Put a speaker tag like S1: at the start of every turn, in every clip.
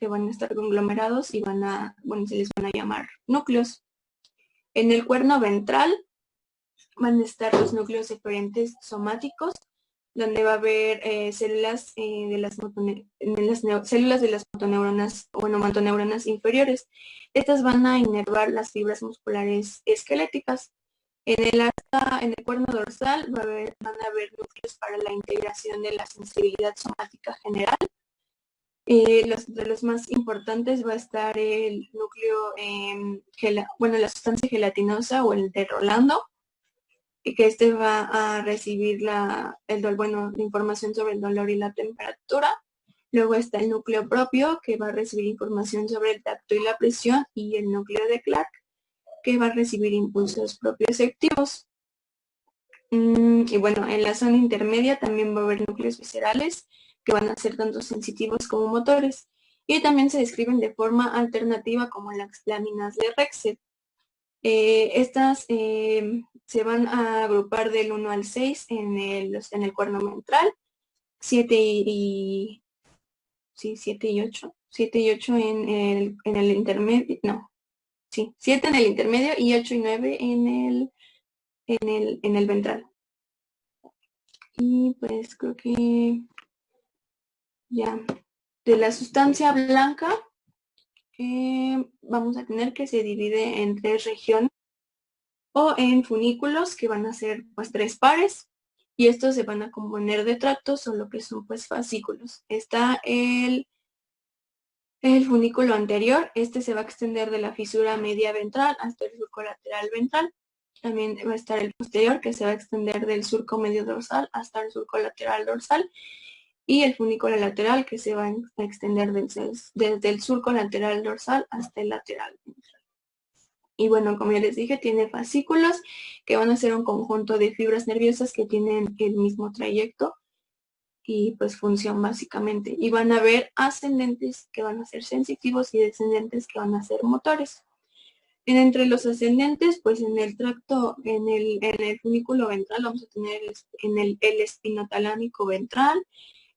S1: que van a estar conglomerados y se les van a llamar núcleos. En el cuerno ventral van a estar los núcleos deferentes somáticos, donde va a haber células de las motoneuronas, motoneuronas inferiores. Estas van a inervar las fibras musculares esqueléticas. En el cuerno dorsal van a haber núcleos para la integración de la sensibilidad somática general. De los más importantes va a estar el núcleo, la sustancia gelatinosa o el de Rolando, que este va a recibir la información sobre el dolor y la temperatura. Luego está el núcleo propio, que va a recibir información sobre el tacto y la presión, y el núcleo de Clark, que va a recibir impulsos propioceptivos. Y bueno, en la zona intermedia también va a haber núcleos viscerales, que van a ser tanto sensitivos como motores, y también se describen de forma alternativa como las láminas de Rexed. Estas se van a agrupar del 1 al 6 en el cuerno ventral, 7 y 8. 7 y 8 en el intermedio, no, sí, 7 en el intermedio y 8 y 9 en el ventral. Y pues creo que ya, de la sustancia blanca vamos a tener que se divide en 3 regiones o en funículos, que van a ser pues 3 pares, y estos se van a componer de tractos, solo que son pues fascículos. Está el funículo anterior, este se va a extender de la fisura media ventral hasta el surco lateral ventral. También va a estar el posterior, que se va a extender del surco medio dorsal hasta el surco lateral dorsal, y el funículo lateral, que se va a extender desde el surco lateral dorsal hasta el lateral ventral. Y bueno, como ya les dije, tiene fascículos, que van a ser un conjunto de fibras nerviosas que tienen el mismo trayecto y pues función básicamente. Y van a haber ascendentes, que van a ser sensitivos, y descendentes, que van a ser motores. Entre los ascendentes, pues en el tracto, en el funículo ventral vamos a tener el espinotalámico ventral.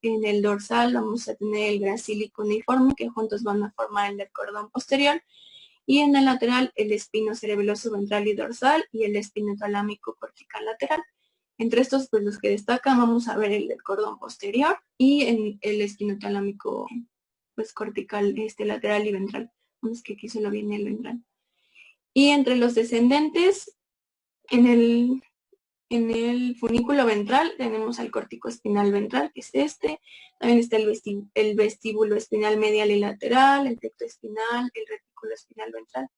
S1: En el dorsal vamos a tener el gracílico uniforme, que juntos van a formar el del cordón posterior. Y en el lateral, el espino cerebeloso ventral y dorsal, y el espinotalámico cortical lateral. Entre estos, pues los que destacan, vamos a ver el del cordón posterior y en el espinotalámico pues cortical lateral y ventral. Vamos que aquí solo viene el ventral. Y entre los descendentes, en el funículo ventral tenemos al córtico espinal ventral, que es este. También está el vestíbulo espinal medial y lateral, el tecto espinal, el retículo espinal ventral.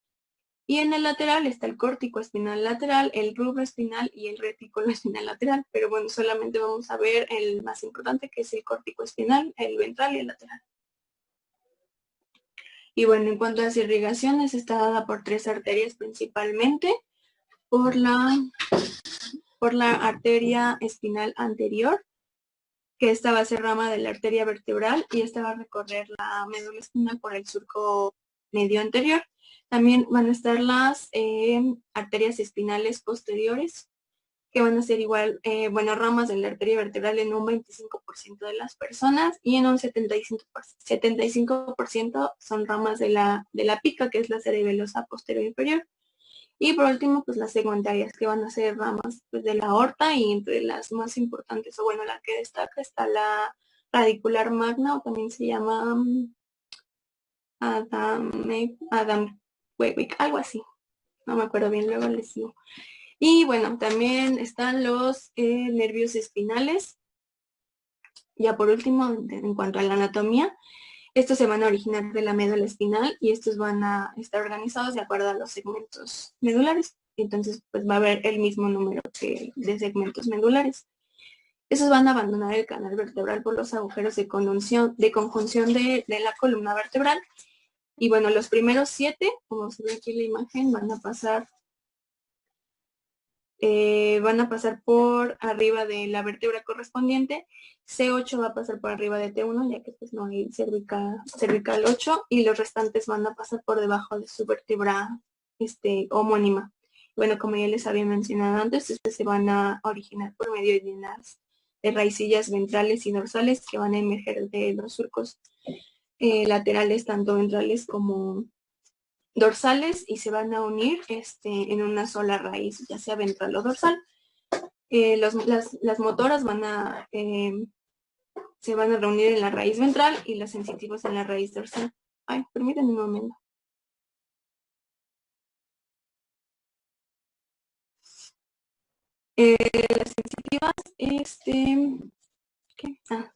S1: Y en el lateral está el córtico espinal lateral, el rubro espinal y el retículo espinal lateral. Pero bueno, solamente vamos a ver el más importante, que es el córtico espinal, el ventral y el lateral. Y bueno, en cuanto a las irrigaciones, está dada por 3 arterias principalmente. Por la arteria espinal anterior, que esta va a ser rama de la arteria vertebral, y esta va a recorrer la médula espinal por el surco medio anterior. También van a estar las arterias espinales posteriores, que van a ser igual, ramas de la arteria vertebral en un 25% de las personas, y en un 75% son ramas de la pica, que es la cerebelosa posterior inferior. Y por último, pues las secundarias, que van a ser ramas pues, de la aorta, y entre las más importantes, o bueno, la que destaca, está la radicular magna, o también se llama Adam-Wewick, algo así. No me acuerdo bien, luego les digo. Y bueno, también están los nervios espinales. Ya por último, en cuanto a la anatomía, estos se van a originar de la médula espinal, y estos van a estar organizados de acuerdo a los segmentos medulares. Entonces, pues va a haber el mismo número de segmentos medulares. Estos van a abandonar el canal vertebral por los agujeros de conjunción de la columna vertebral. Y bueno, los primeros 7, como se ve aquí en la imagen, van a pasar por arriba de la vértebra correspondiente. C8 va a pasar por arriba de T1, ya que pues no hay cervical 8, y los restantes van a pasar por debajo de su vértebra homónima. Bueno, como ya les había mencionado antes, se van a originar por medio de unas raicillas ventrales y dorsales, que van a emerger de los surcos laterales, tanto ventrales como dorsales, y se van a unir en una sola raíz, ya sea ventral o dorsal. Las motoras se van a reunir en la raíz ventral y las sensitivas en la raíz dorsal. Ay, permítanme un momento. Las sensitivas,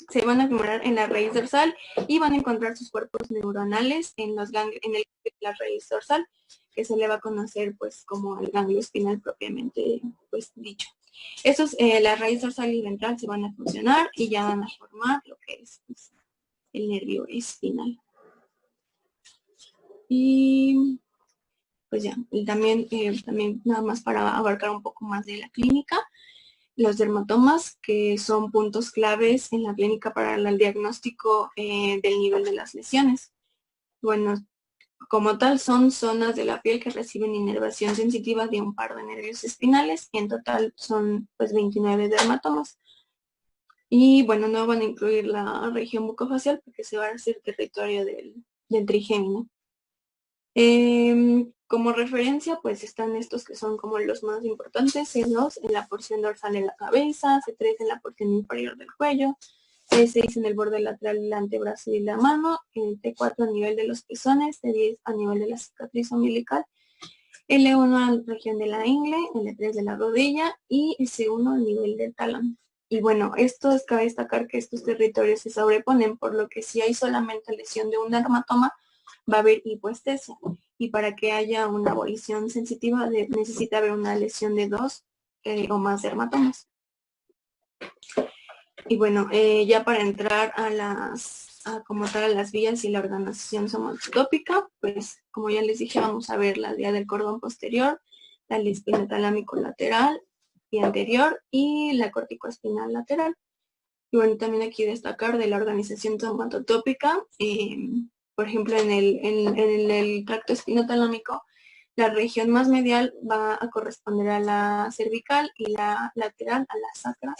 S1: se van a acumular en la raíz dorsal y van a encontrar sus cuerpos neuronales en el ganglio de la raíz dorsal, que se le va a conocer pues como el ganglio espinal propiamente pues dicho. Estos, la raíz dorsal y ventral se van a fusionar y ya van a formar lo que es pues, el nervio espinal. Y pues ya, y también nada más para abarcar un poco más de la clínica, los dermatomas, que son puntos claves en la clínica para el diagnóstico del nivel de las lesiones. Bueno, como tal, son zonas de la piel que reciben inervación sensitiva de un par de nervios espinales, y en total son pues 29 dermatomas. Y bueno, no van a incluir la región bucofacial porque se va a hacer territorio del trigémino. Como referencia, pues están estos que son como los más importantes, C2 en la porción dorsal de la cabeza, C3 en la porción inferior del cuello, C6 en el borde lateral del antebrazo y la mano, T4 a nivel de los pezones, T10 a nivel de la cicatriz umbilical, L1 a la región de la ingle, L3 de la rodilla y S1 a nivel del talón. Y bueno, cabe destacar que estos territorios se sobreponen, por lo que si hay solamente lesión de un dermatoma, va a haber hipoestesia. Y para que haya una abolición sensitiva necesita haber una lesión de 2 o más dermatomas. Y bueno, ya para entrar como tal a las vías y la organización somatotópica, pues como ya les dije, vamos a ver la vía del cordón posterior, la espinotalámico lateral y anterior y la corticoespinal lateral. Y bueno, también aquí destacar de la organización somatotópica, por ejemplo, en el tracto espinotalámico, la región más medial va a corresponder a la cervical y la lateral a la sacra,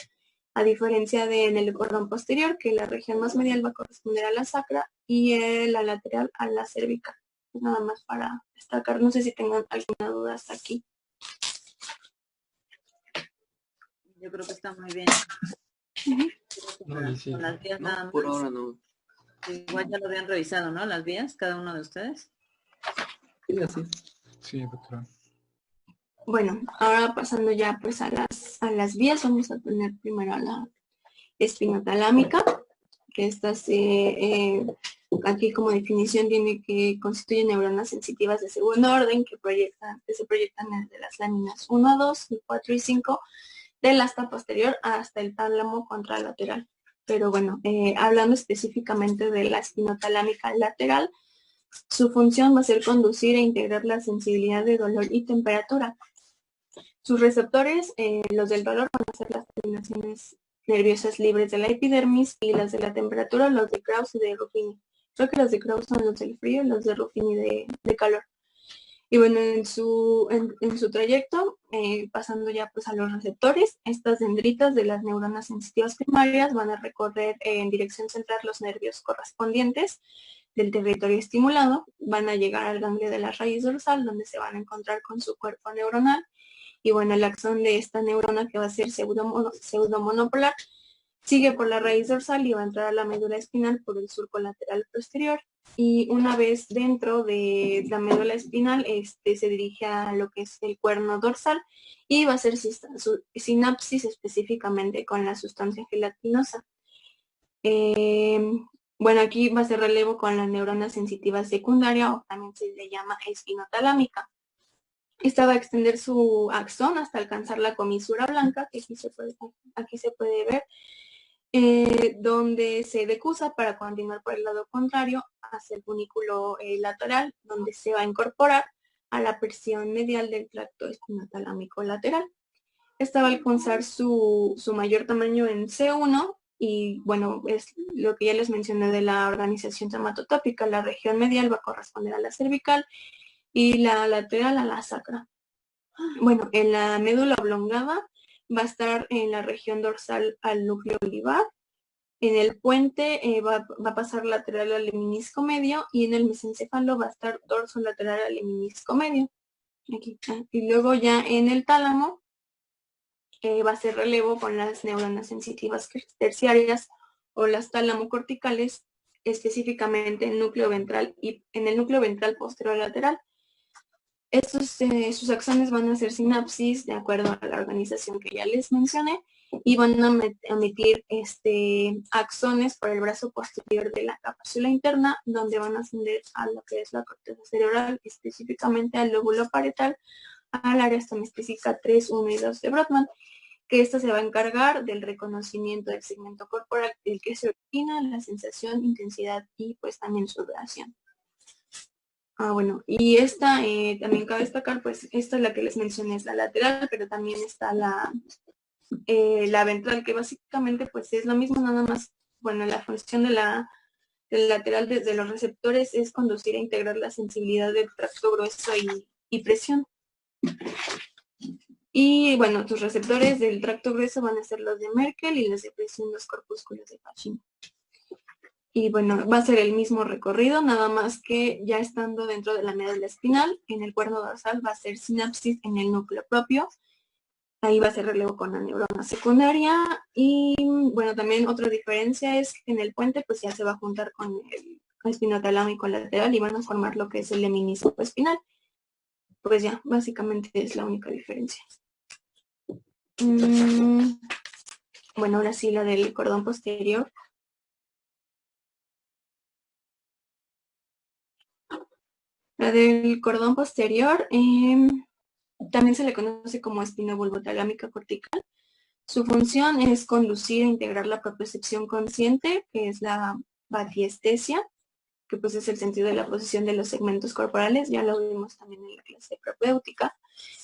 S1: a diferencia de en el cordón posterior, que la región más medial va a corresponder a la sacra y la lateral a la cervical. Pues nada más para destacar, no sé si tengan alguna duda hasta aquí.
S2: Yo creo que está muy bien.
S3: No, sí.
S2: Las vías
S3: No,
S2: nada más.
S3: por ahora no.
S2: Igual ya lo habían revisado, ¿no? Las vías, cada uno de ustedes.
S3: Sí, así.
S4: Sí, doctora.
S1: Bueno, ahora pasando ya pues a las vías, vamos a tener primero a la espinotalámica, que esta aquí como definición tiene que constituye neuronas sensitivas de segundo orden que se proyectan desde las láminas 1, 2, 4 y 5 del asta posterior hasta el tálamo contralateral. Pero bueno, hablando específicamente de la espinotalámica lateral, su función va a ser conducir e integrar la sensibilidad de dolor y temperatura. Sus receptores, los del dolor, van a ser las terminaciones nerviosas libres de la epidermis, y las de la temperatura, los de Krauss y de Ruffini. Creo que los de Krauss son los del frío y los de Ruffini de calor. Y bueno, en su trayecto, pasando ya pues a los receptores, estas dendritas de las neuronas sensitivas primarias van a recorrer en dirección central los nervios correspondientes del territorio estimulado, van a llegar al ganglio de la raíz dorsal, donde se van a encontrar con su cuerpo neuronal. Y bueno, el axón de esta neurona, que va a ser pseudomonopolar, sigue por la raíz dorsal y va a entrar a la médula espinal por el surco lateral posterior. Y una vez dentro de la médula espinal, se dirige a lo que es el cuerno dorsal y va a hacer su sinapsis específicamente con la sustancia gelatinosa. Bueno, aquí va a ser relevo con la neurona sensitiva secundaria, o también se le llama espinotalámica. Esta va a extender su axón hasta alcanzar la comisura blanca, que aquí se puede ver, donde se decusa para continuar por el lado contrario hacia el funículo lateral, donde se va a incorporar a la presión medial del tracto espinotalámico lateral. Esta va a alcanzar su mayor tamaño en C1 y bueno, es lo que ya les mencioné de la organización somatotópica. La región medial va a corresponder a la cervical y la lateral a la sacra. Bueno, en la médula oblongada va a estar en la región dorsal al núcleo olivar, En el puente va a pasar lateral al menisco medio y en el mesencéfalo va a estar dorso lateral al menisco medio. Aquí. Y luego ya en el tálamo va a ser relevo con las neuronas sensitivas terciarias o las talamocorticales, específicamente en núcleo ventral y en el núcleo ventral posterior lateral. Sus axones van a hacer sinapsis de acuerdo a la organización que ya les mencioné y van a emitir axones por el brazo posterior de la cápsula interna, donde van a ascender a lo que es la corteza cerebral, específicamente al lóbulo parietal, al área semespecífica 3, 1 y 2 de Brodmann, que esta se va a encargar del reconocimiento del segmento corporal, del que se origina la sensación, intensidad y pues también su duración. Bueno, y esta también cabe destacar, pues esta es la que les mencioné, es la lateral, pero también está la ventral, que básicamente pues es lo mismo, nada más, bueno, la función del lateral desde los receptores es conducir a integrar la sensibilidad del tracto grueso y presión. Y bueno, tus receptores del tracto grueso van a ser los de Merkel y los de presión los corpúsculos de Pacini. Y bueno, va a ser el mismo recorrido, nada más que ya estando dentro de la médula espinal, en el cuerno dorsal va a ser sinapsis en el núcleo propio. Ahí va a ser relevo con la neurona secundaria. Y bueno, también otra diferencia es que en el puente pues ya se va a juntar con el espinotalámico lateral y van a formar lo que es el menisco espinal. Pues ya, básicamente es la única diferencia. Bueno, ahora sí la del cordón posterior. La del cordón posterior también se le conoce como espinobulbotalámica cortical. Su función es conducir e integrar la propiocepción consciente, que es la batiestesia, que pues es el sentido de la posición de los segmentos corporales, ya lo vimos también en la clase propéutica.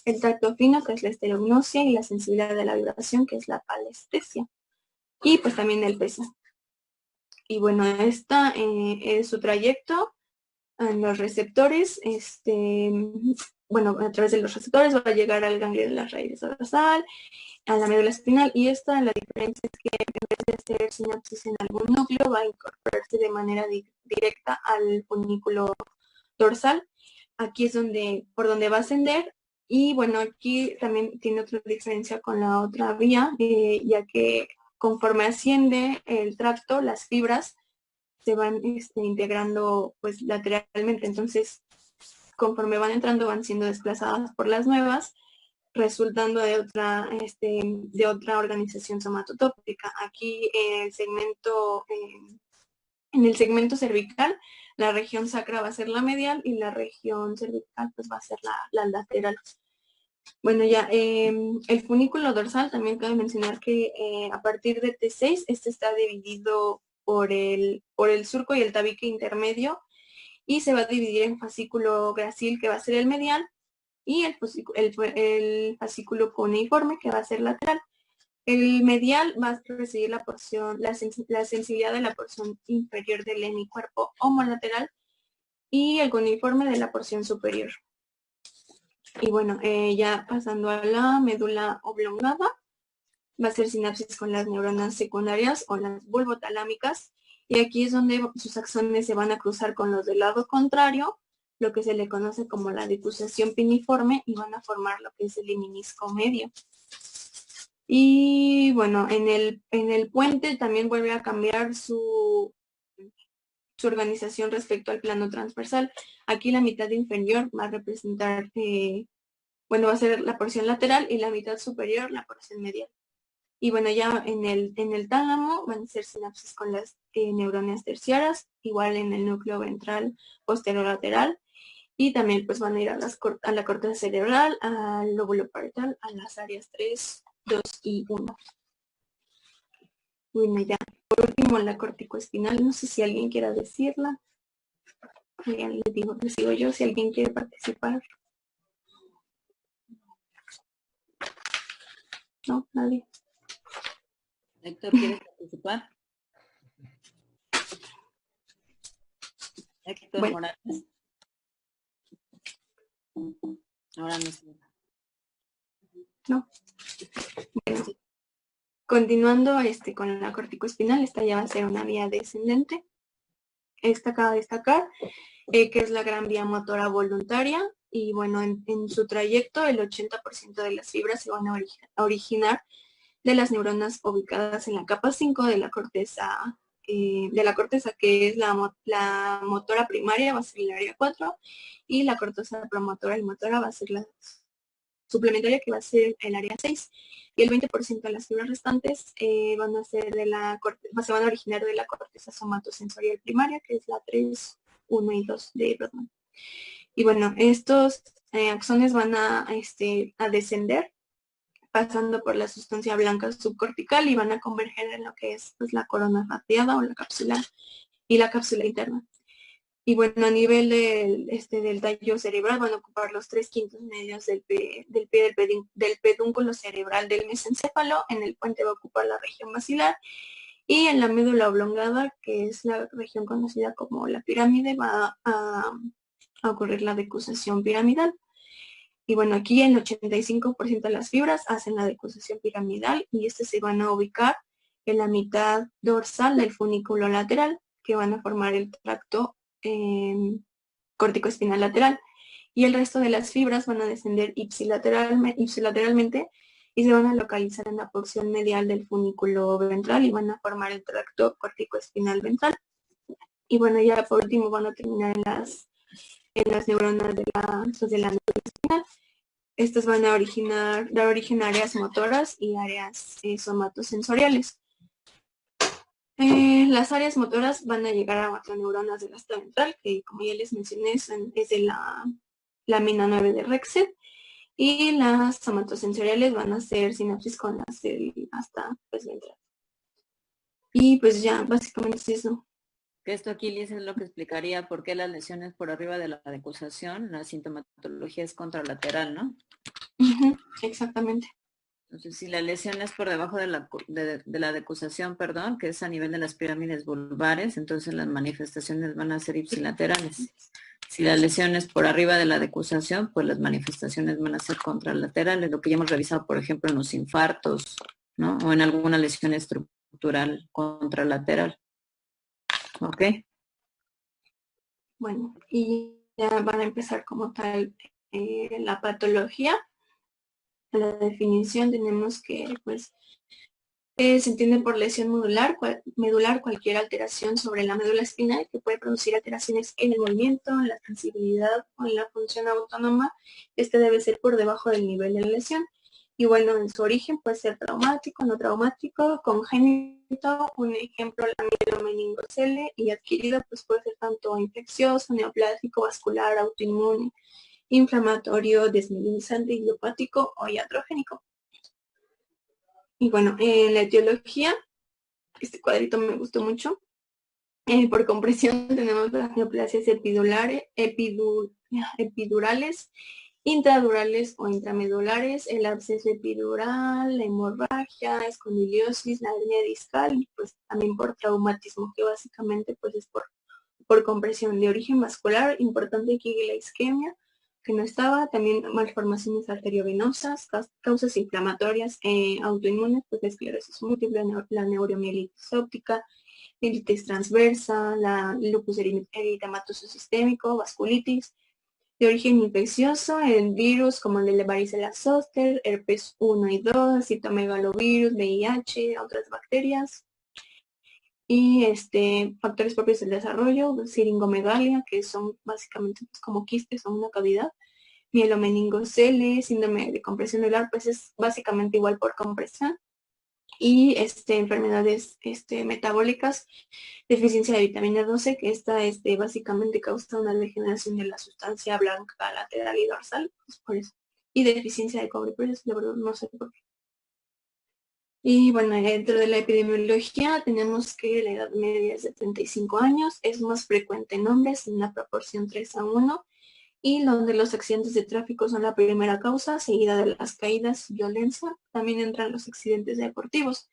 S1: El tacto fino, que es la estereognosia, y la sensibilidad de la vibración, que es la palestesia. Y pues también el peso. Y bueno, esta es su trayecto en los receptores, bueno, a través de los receptores va a llegar al ganglio de la raíz dorsal, a la médula espinal, y esta, la diferencia es que en vez de hacer sinapsis en algún núcleo, va a incorporarse de manera directa al funículo dorsal. Aquí es por donde va a ascender, y bueno, aquí también tiene otra diferencia con la otra vía, ya que conforme asciende el tracto, las fibras se van integrando pues lateralmente, entonces conforme van entrando van siendo desplazadas por las nuevas, resultando de otra organización somatotópica. Aquí en el segmento cervical, la región sacra va a ser la medial y la región cervical pues va a ser la lateral. Bueno, ya el funículo dorsal también cabe mencionar que a partir de T6, este está dividido por el surco y el tabique intermedio, y se va a dividir en fascículo gracil, que va a ser el medial, y el fascículo cuneiforme, que va a ser lateral. El medial va a recibir la sensibilidad de la porción inferior del hemicuerpo homolateral y el cuneiforme de la porción superior. Y bueno, ya pasando a la médula oblongada, va a ser sinapsis con las neuronas secundarias o las bulbotalámicas, y aquí es donde sus axones se van a cruzar con los del lado contrario, lo que se le conoce como la difusación piniforme, y van a formar lo que es el menisco medio. Y bueno, en el puente también vuelve a cambiar su organización respecto al plano transversal. Aquí la mitad inferior va a representar, va a ser la porción lateral, y la mitad superior la porción medial. Y bueno, ya en el tálamo van a ser sinapsis con las neuronas terciarias, igual en el núcleo ventral posterior lateral, y también pues van a ir a la corteza cerebral, al lóbulo parietal, a las áreas 3, 2 y 1. Bueno, ya por último la corticoespinal, no sé si alguien quiera decirla. Ya les digo yo si alguien quiere participar. No, nadie.
S2: Héctor, ¿quieres participar? Héctor
S1: Bueno.
S2: Morales. Ahora no sé.
S1: No. Bueno. Continuando con la corticoespinal, esta ya va a ser una vía descendente. Esta acaba de destacar que es la gran vía motora voluntaria y bueno, en su trayecto el 80% de las fibras se van a originar de las neuronas ubicadas en la capa 5 de la corteza, que es la motora primaria, va a ser el área 4, y la corteza promotora y motora va a ser la suplementaria, que va a ser el área 6, y el 20% de las fibras restantes van a ser se van a originar de la corteza somatosensorial primaria, que es la 3, 1 y 2 de Brodmann. Y bueno, estos axones van a descender pasando por la sustancia blanca subcortical y van a converger en lo que es pues, la corona radiada o la cápsula y la cápsula interna. Y bueno, a nivel del tallo cerebral van a ocupar los 3/5 medios del pie del pedúnculo cerebral del mesencéfalo. En el puente va a ocupar la región basilar y en la médula oblongada, que es la región conocida como la pirámide, va a ocurrir la decusación piramidal. Y bueno, aquí el 85% de las fibras hacen la decusación piramidal y se van a ubicar en la mitad dorsal del funiculo lateral, que van a formar el tracto corticoespinal lateral. Y el resto de las fibras van a descender ipsilateralmente y se van a localizar en la porción medial del funiculo ventral y van a formar el tracto corticoespinal ventral. Y bueno, ya por último van a terminar en las neuronas de la médula espinal. Estas van a dar origen a áreas motoras y áreas somatosensoriales. Las áreas motoras van a llegar a macroneuronas del asta ventral, que como ya les mencioné es de la lámina 9 de Rexed, y las somatosensoriales van a ser sinapsis con las del asta ventral. Y pues ya, básicamente es eso.
S2: Que esto aquí, Liz, es lo que explicaría por qué las lesiones por arriba de la decusación, la sintomatología es contralateral, ¿no?
S1: Exactamente.
S2: Entonces, si la lesión es por debajo de la decusación, perdón, que es a nivel de las pirámides vulvares, entonces las manifestaciones van a ser ipsilaterales. Si la lesión es por arriba de la decusación, pues las manifestaciones van a ser contralaterales, lo que ya hemos revisado, por ejemplo, en los infartos, ¿no? O en alguna lesión estructural contralateral. ¿Ok?
S1: Bueno, y ya van a empezar como tal la patología. En la definición tenemos que, pues, se entiende por lesión medular cualquier alteración sobre la médula espinal que puede producir alteraciones en el movimiento, en la sensibilidad o en la función autónoma. Este debe ser por debajo del nivel de la lesión. Y bueno, en su origen puede ser traumático, no traumático, congénito, un ejemplo, la mielomeningocele, y adquirido pues puede ser tanto infeccioso, neoplásico, vascular, autoinmune, inflamatorio, desmielizante, idiopático o iatrogénico. Y bueno, en la etiología, este cuadrito me gustó mucho. Por compresión tenemos las neoplasias epidurales, intradurales o intramedulares, el absceso epidural, la hemorragia, escondiliosis, la hernia discal, y pues también por traumatismo, que básicamente pues es por compresión de origen vascular. Importante aquí la isquemia, que no estaba, también malformaciones arteriovenosas, causas inflamatorias, autoinmunes, pues la esclerosis múltiple, la neuromielitis óptica, mielitis transversa, la lupus eritematoso sistémico, vasculitis, de origen infeccioso, el virus como el de la varicela zoster, herpes 1 y 2, citomegalovirus, VIH, otras bacterias. Y factores propios del desarrollo, siringomegalia, que son básicamente pues, como quistes o una cavidad, mielomeningocele, síndrome de compresión dural, pues es básicamente igual por compresión. Y enfermedades metabólicas, deficiencia de vitamina 12, que esta básicamente causa una degeneración de la sustancia blanca lateral y dorsal, pues por eso. Y deficiencia de cobre, pero eso la verdad no sé por qué. Y bueno, dentro de la epidemiología tenemos que la edad media es de 35 años, es más frecuente en hombres en una proporción 3:1, y donde los accidentes de tráfico son la primera causa, seguida de las caídas y violencia. También entran los accidentes deportivos.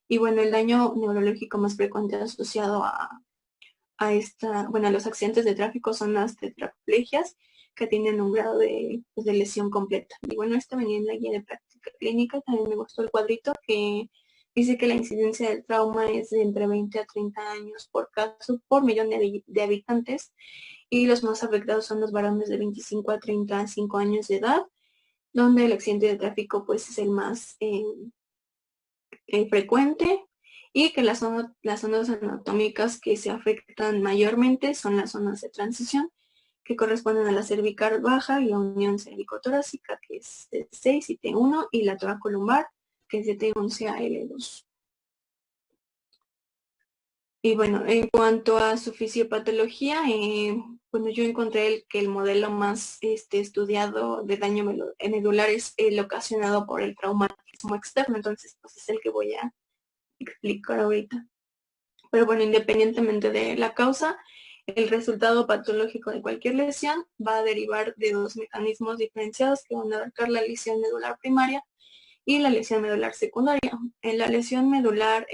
S1: Y bueno, el daño neurológico más frecuente asociado a los accidentes de tráfico son las tetraplegias, que tienen un grado pues, de lesión completa. Y bueno, esta venía en la guía de práctica clínica, también me gustó el cuadrito que Dice que la incidencia del trauma es de entre 20 a 30 años por caso por millón de habitantes, y los más afectados son los varones de 25 a 35 años de edad, donde el accidente de tráfico pues es el más frecuente, y que las zonas anatómicas que se afectan mayormente son las zonas de transición, que corresponden a la cervical baja y la unión cervicotorácica, que es T6 y T1, y la toracolumbar, que es de T11 a L2. Y bueno, en cuanto a su fisiopatología, bueno, yo encontré que el modelo más estudiado de daño medular es el ocasionado por el traumatismo externo, entonces pues es el que voy a explicar ahorita. Pero bueno, independientemente de la causa, el resultado patológico de cualquier lesión va a derivar de dos mecanismos diferenciados que van a abarcar la lesión medular primaria y la lesión medular secundaria. En la lesión medular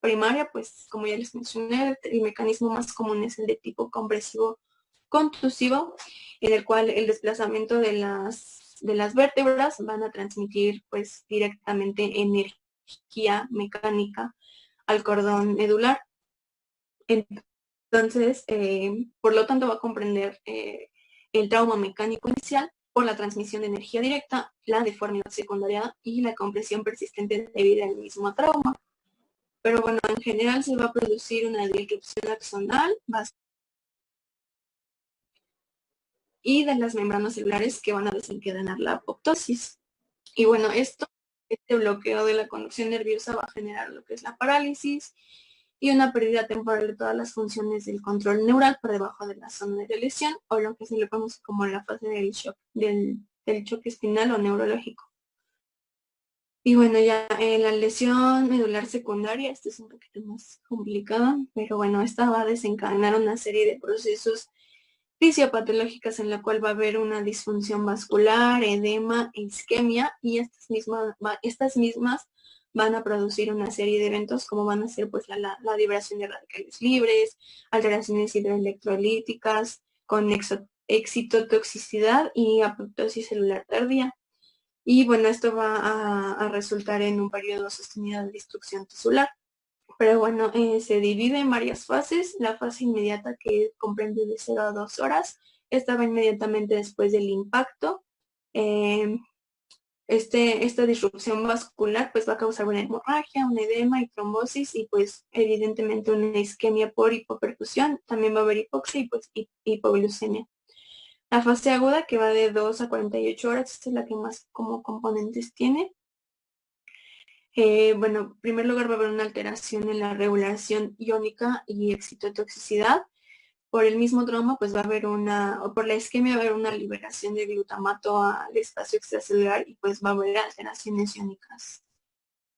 S1: primaria, pues como ya les mencioné, el mecanismo más común es el de tipo compresivo contusivo, en el cual el desplazamiento de las vértebras van a transmitir pues directamente energía mecánica al cordón medular. Entonces, por lo tanto, va a comprender el trauma mecánico inicial por la transmisión de energía directa, la deformidad secundaria y la compresión persistente debida al mismo trauma. Pero bueno, en general se va a producir una disrupción axonal y de las membranas celulares que van a desencadenar la apoptosis. Y bueno, este bloqueo de la conducción nerviosa va a generar lo que es la parálisis y una pérdida temporal de todas las funciones del control neural por debajo de la zona de lesión, o lo que se le conoce como la fase del shock, del choque espinal o neurológico. Y bueno, ya en la lesión medular secundaria, esta es un poquito más complicada, pero bueno, esta va a desencadenar una serie de procesos fisiopatológicas en la cual va a haber una disfunción vascular, edema, isquemia, y estas mismas van a producir una serie de eventos como van a ser pues la liberación de radicales libres, alteraciones hidroelectrolíticas con excitotoxicidad y apoptosis celular tardía. Y bueno, esto va a resultar en un periodo sostenido de destrucción tisular. Pero bueno, se divide en varias fases. La fase inmediata, que comprende de 0 a 2 horas, esta va inmediatamente después del impacto. Esta disrupción vascular pues va a causar una hemorragia, un edema y trombosis, y pues evidentemente una isquemia por hipoperfusión. También va a haber hipoxia y pues hipoglucemia. La fase aguda, que va de 2 a 48 horas, esta es la que más como componentes tiene. Bueno, en primer lugar va a haber una alteración en la regulación iónica y excitotoxicidad. Por el mismo trauma, pues va a haber o por la isquemia va a haber una liberación de glutamato al espacio extracelular, y pues va a haber alteraciones iónicas,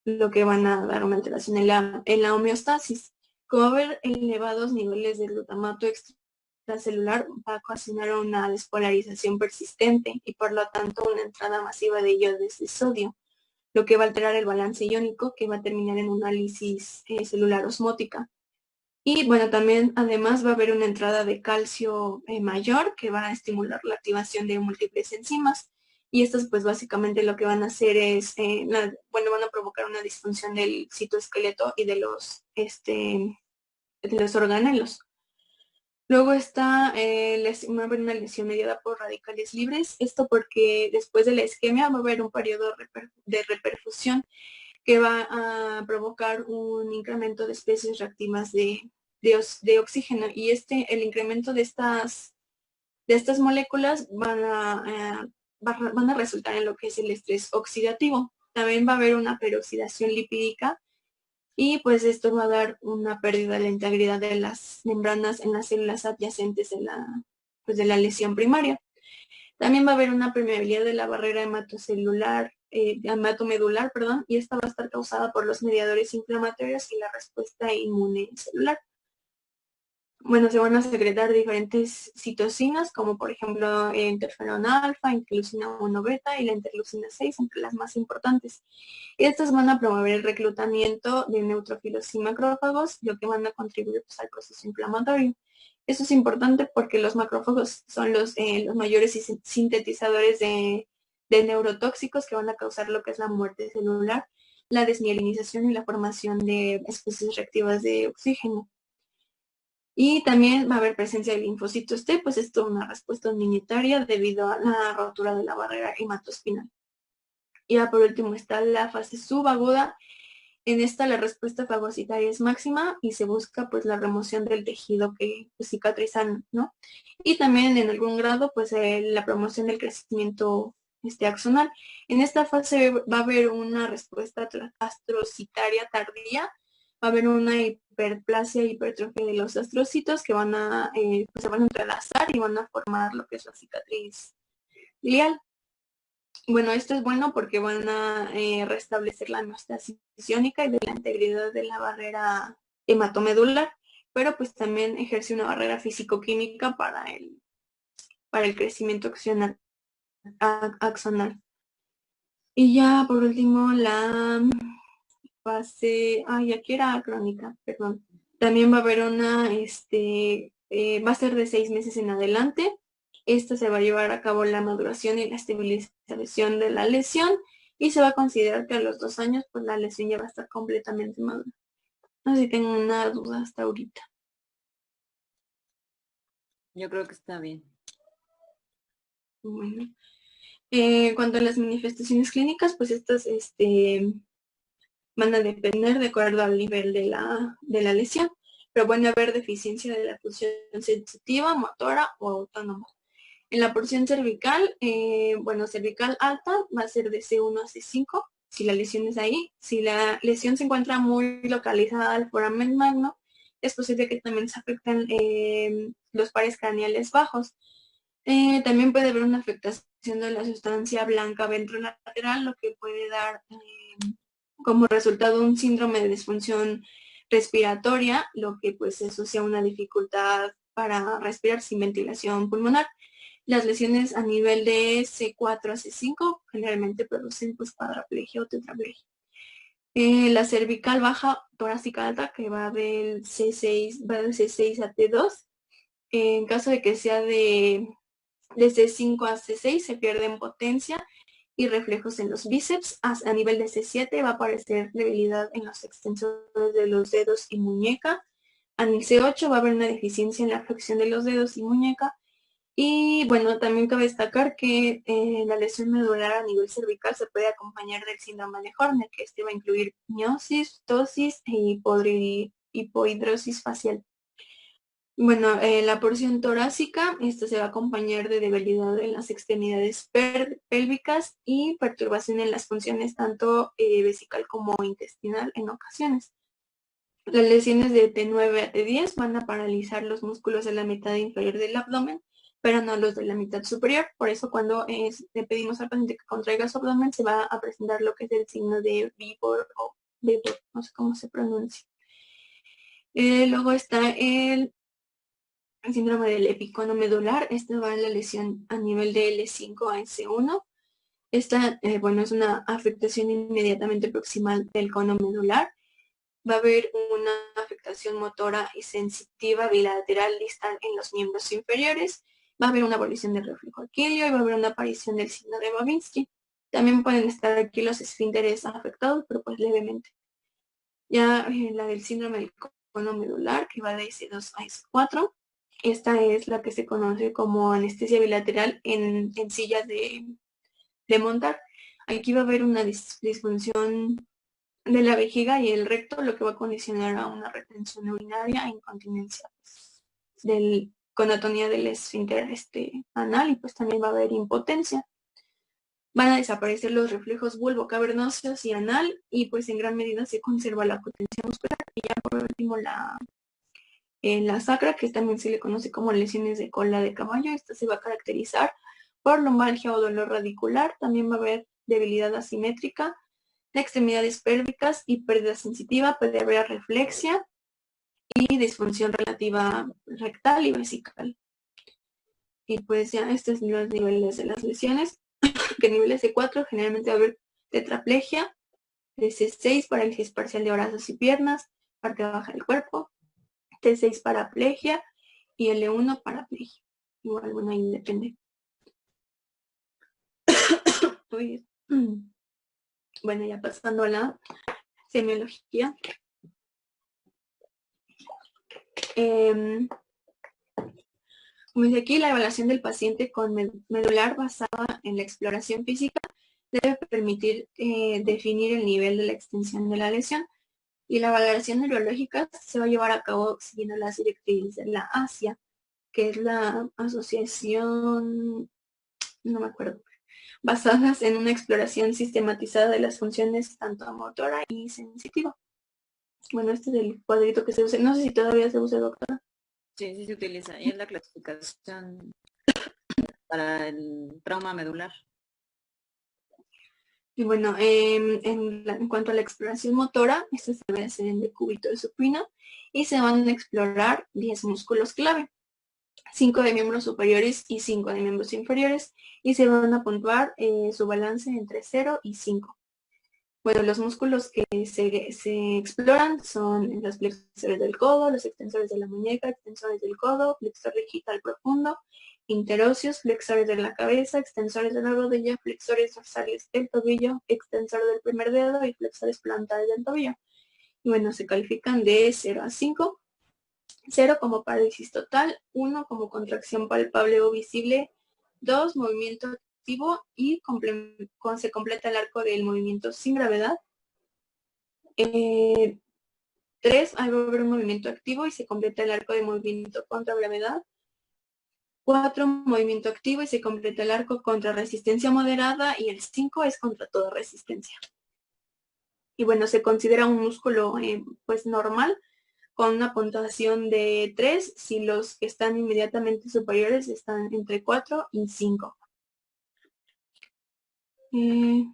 S1: lo que van a dar una alteración en la homeostasis. Como va a haber elevados niveles de glutamato extracelular, va a ocasionar una despolarización persistente y por lo tanto una entrada masiva de iones de sodio, lo que va a alterar el balance iónico, que va a terminar en una lisis celular osmótica. Y bueno, también además va a haber una entrada de calcio mayor, que va a estimular la activación de múltiples enzimas. Y estas pues básicamente lo que van a hacer es, van a provocar una disfunción del citoesqueleto y de los organelos. Luego está va a haber una lesión mediada por radicales libres. Esto porque después de la isquemia va a haber un periodo de reperfusión que va a provocar un incremento de especies reactivas de oxígeno, y el incremento de estas moléculas van a resultar en lo que es el estrés oxidativo. También va a haber una peroxidación lipídica, y pues esto va a dar una pérdida de la integridad de las membranas en las células adyacentes de la lesión primaria. También va a haber una permeabilidad de la barrera hematomedular, y esta va a estar causada por los mediadores inflamatorios y la respuesta inmune celular. Bueno, se van a secretar diferentes citocinas, como por ejemplo interferón alfa, interleucina 1 beta y la interleucina 6, entre las más importantes. Y estas van a promover el reclutamiento de neutrófilos y macrófagos, lo que van a contribuir pues, al proceso inflamatorio. Eso es importante porque los macrófagos son los mayores sintetizadores de neurotóxicos que van a causar lo que es la muerte celular. la desmielinización y la formación de especies reactivas de oxígeno. Y también va a haber presencia de linfocitos T, pues esto es una respuesta inmunitaria debido a la rotura de la barrera hematoespinal. Y ya por último está la fase subaguda. En esta la respuesta fagocitaria es máxima y se busca pues la remoción del tejido que pues, cicatriza, ¿no? Y también en algún grado pues la promoción del crecimiento axonal. En esta fase va a haber una respuesta astrocitaria tardía, va a haber una hiperplasia y hipertrofia de los astrocitos que van a, pues, se van a entrelazar y van a formar lo que es la cicatriz glial. Bueno, esto es bueno porque van a restablecer la homeostasis iónica y de la integridad de la barrera hematomedular, pero pues también ejerce una barrera físico-química para el crecimiento axonal. Y ya por último la fase, aquí era crónica, perdón. También va a haber una, va a ser de 6 meses en adelante. Esta se va a llevar a cabo la maduración y la estabilización de la lesión y se va a considerar que a los 2 años pues la lesión ya va a estar completamente madura. No sé si tengo una duda hasta ahorita.
S2: Yo creo que está bien.
S1: Bueno, en cuanto a las manifestaciones clínicas, pues estas van a depender de acuerdo al nivel de la lesión, pero van a haber deficiencia de la función sensitiva, motora o autónoma. En la porción cervical, cervical alta va a ser de C1 a C5, si la lesión es ahí. Si la lesión se encuentra muy localizada al foramen magno, es posible que también se afecten los pares craneales bajos. También puede haber una afectación de la sustancia blanca ventrolateral, lo que puede dar como resultado un síndrome de disfunción respiratoria, lo que pues se asocia a una dificultad para respirar sin ventilación pulmonar. Las lesiones a nivel de C4 a C5 generalmente producen pues cuadraplegia o tetraplegia. La cervical baja, torácica alta, que va del C6 a T2. En caso de que sea de C5 a C6 se pierde en potencia y reflejos en los bíceps. A nivel de C7 va a aparecer debilidad en los extensores de los dedos y muñeca. En el C8 va a haber una deficiencia en la flexión de los dedos y muñeca. Y bueno, también cabe destacar que la lesión medular a nivel cervical se puede acompañar del síndrome de Horner, que este va a incluir miosis, ptosis e hipohidrosis facial. Bueno, la porción torácica, esta se va a acompañar de debilidad en las extremidades pélvicas y perturbación en las funciones tanto vesical como intestinal en ocasiones. Las lesiones de T9 a T10 van a paralizar los músculos de la mitad inferior del abdomen, pero no los de la mitad superior. Por eso cuando le pedimos al paciente que contraiga su abdomen, se va a presentar lo que es el signo de Vibor o Vibor, no sé cómo se pronuncia. Luego está el síndrome del epicono medular. Esta va en la lesión a nivel de L5 a S1. Esta, es una afectación inmediatamente proximal del cono medular. Va a haber una afectación motora y sensitiva bilateral distal en los miembros inferiores. Va a haber una abolición del reflejo aquilio y va a haber una aparición del signo de Babinski. También pueden estar aquí los esfínteres afectados, pero pues levemente. Ya la del síndrome del cono medular, que va de S2 a S4. Esta es la que se conoce como anestesia bilateral en sillas de montar. Aquí va a haber una disfunción de la vejiga y el recto, lo que va a condicionar a una retención urinaria e incontinencia con atonía del esfínter anal, y pues también va a haber impotencia. Van a desaparecer los reflejos bulbocavernosos y anal, y pues en gran medida se conserva la potencia muscular. Y ya por último en la sacra, que también se le conoce como lesiones de cola de caballo. Esta se va a caracterizar por lumbalgia o dolor radicular. También va a haber debilidad asimétrica de extremidades pélvicas y pérdida sensitiva. Puede haber reflexia y disfunción relativa rectal y vesical. Y pues ya estos son los niveles de las lesiones. Que niveles de 4 generalmente va a haber tetraplegia, de C6 parálisis parcial de brazos y piernas, parte baja del cuerpo, T6 paraplegia y L1 paraplegia. Igual, bueno, ahí depende. Bueno, ya pasando a la semiología. Como dice aquí, la evaluación del paciente con medular basada en la exploración física debe permitir definir el nivel de la extensión de la lesión, y la valoración neurológica se va a llevar a cabo siguiendo las directrices de la ASIA, que es la asociación, no me acuerdo, basadas en una exploración sistematizada de las funciones tanto motora y sensitiva. Bueno, este es el cuadrito que se usa, no sé si todavía se usa, doctora.
S2: Sí, sí se utiliza. Y es la clasificación para el trauma medular.
S1: Y bueno, en cuanto a la exploración motora, esta se debe hacer en decúbito de supino y se van a explorar 10 músculos clave, 5 de miembros superiores y 5 de miembros inferiores, y se van a puntuar su balance entre 0 y 5. Bueno, los músculos que se exploran son los flexores del codo, los extensores de la muñeca, extensores del codo, flexor digital profundo, interóseos, flexores de la cabeza, extensores de la rodilla, flexores dorsales del tobillo, extensor del primer dedo y flexores plantares del tobillo. Y bueno, se califican de 0 a 5. 0 como parálisis total, 1 como contracción palpable o visible, 2 movimiento activo y se completa el arco del movimiento sin gravedad. 3, ahí va a haber un movimiento activo y se completa el arco de movimiento contra gravedad. 4, movimiento activo y se completa el arco contra resistencia moderada, y el 5 es contra toda resistencia. Y bueno, se considera un músculo pues normal con una puntuación de 3 si los que están inmediatamente superiores están entre 4 y 5.
S2: En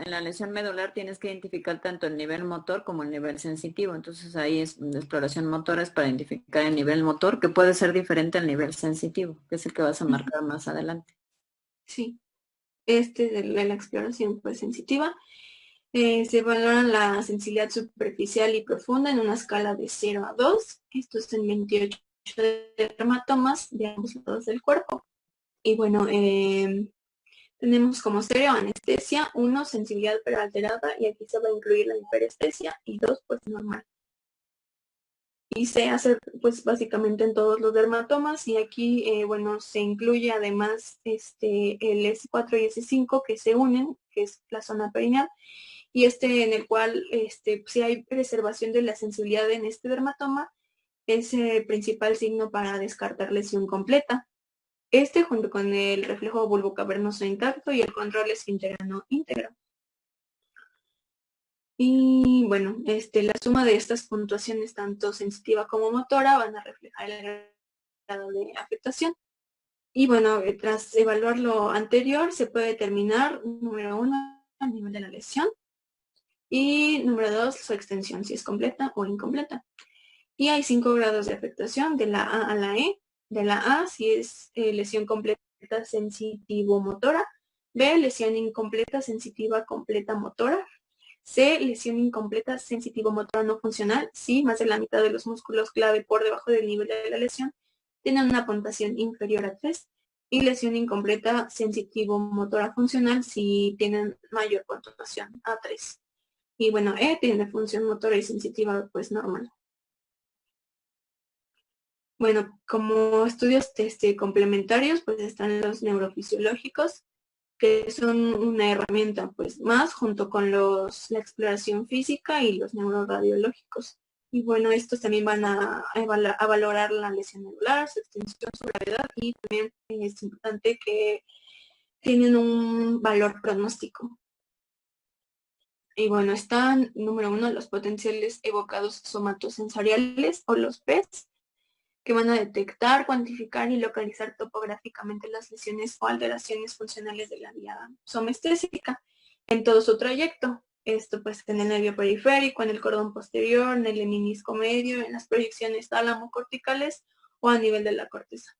S2: la lesión medular tienes que identificar tanto el nivel motor como el nivel sensitivo. Entonces ahí es la exploración motora, es para identificar el nivel motor, que puede ser diferente al nivel sensitivo, que es el que vas a marcar más adelante.
S1: Sí, este de la exploración pues sensitiva. Se valora la sensibilidad superficial y profunda en una escala de 0 a 2. Esto es en 28 dermatomas de ambos lados del cuerpo. Y bueno, tenemos como 0 anestesia, 1 sensibilidad pero alterada, y aquí se va a incluir la hiperestesia, y 2 pues normal. Y se hace pues básicamente en todos los dermatomas, y aquí bueno, se incluye además el S4 y S5 que se unen, que es la zona perineal, y en el cual si hay preservación de la sensibilidad en este dermatoma, es el principal signo para descartar lesión completa. Junto con el reflejo bulbocavernoso intacto y el control esfinteriano íntegro. Y bueno, la suma de estas puntuaciones, tanto sensitiva como motora, van a reflejar el grado de afectación. Y bueno, tras evaluar lo anterior, se puede determinar, número 1, el nivel de la lesión, y número 2, su extensión, si es completa o incompleta. Y hay 5 grados de afectación, de la A a la E. De la A, si es lesión completa sensitivo-motora. B, lesión incompleta sensitiva completa motora. C, lesión incompleta sensitivo-motora no funcional, si más de la mitad de los músculos clave por debajo del nivel de la lesión tienen una puntuación inferior a 3. Y lesión incompleta sensitivo-motora funcional si tienen mayor puntuación a 3. Y bueno, E tiene función motora y sensitiva pues normal. Bueno, como estudios complementarios, pues están los neurofisiológicos, que son una herramienta pues más, junto con la exploración física y los neuroradiológicos. Y bueno, estos también van a valorar la lesión medular, su extensión, su gravedad, y también es importante que tienen un valor pronóstico. Y bueno, están, número 1, los potenciales evocados somatosensoriales, o los PES, que van a detectar, cuantificar y localizar topográficamente las lesiones o alteraciones funcionales de la vía somestésica en todo su trayecto. Esto pues en el nervio periférico, en el cordón posterior, en el menisco medio, en las proyecciones tálamo-corticales o a nivel de la corteza.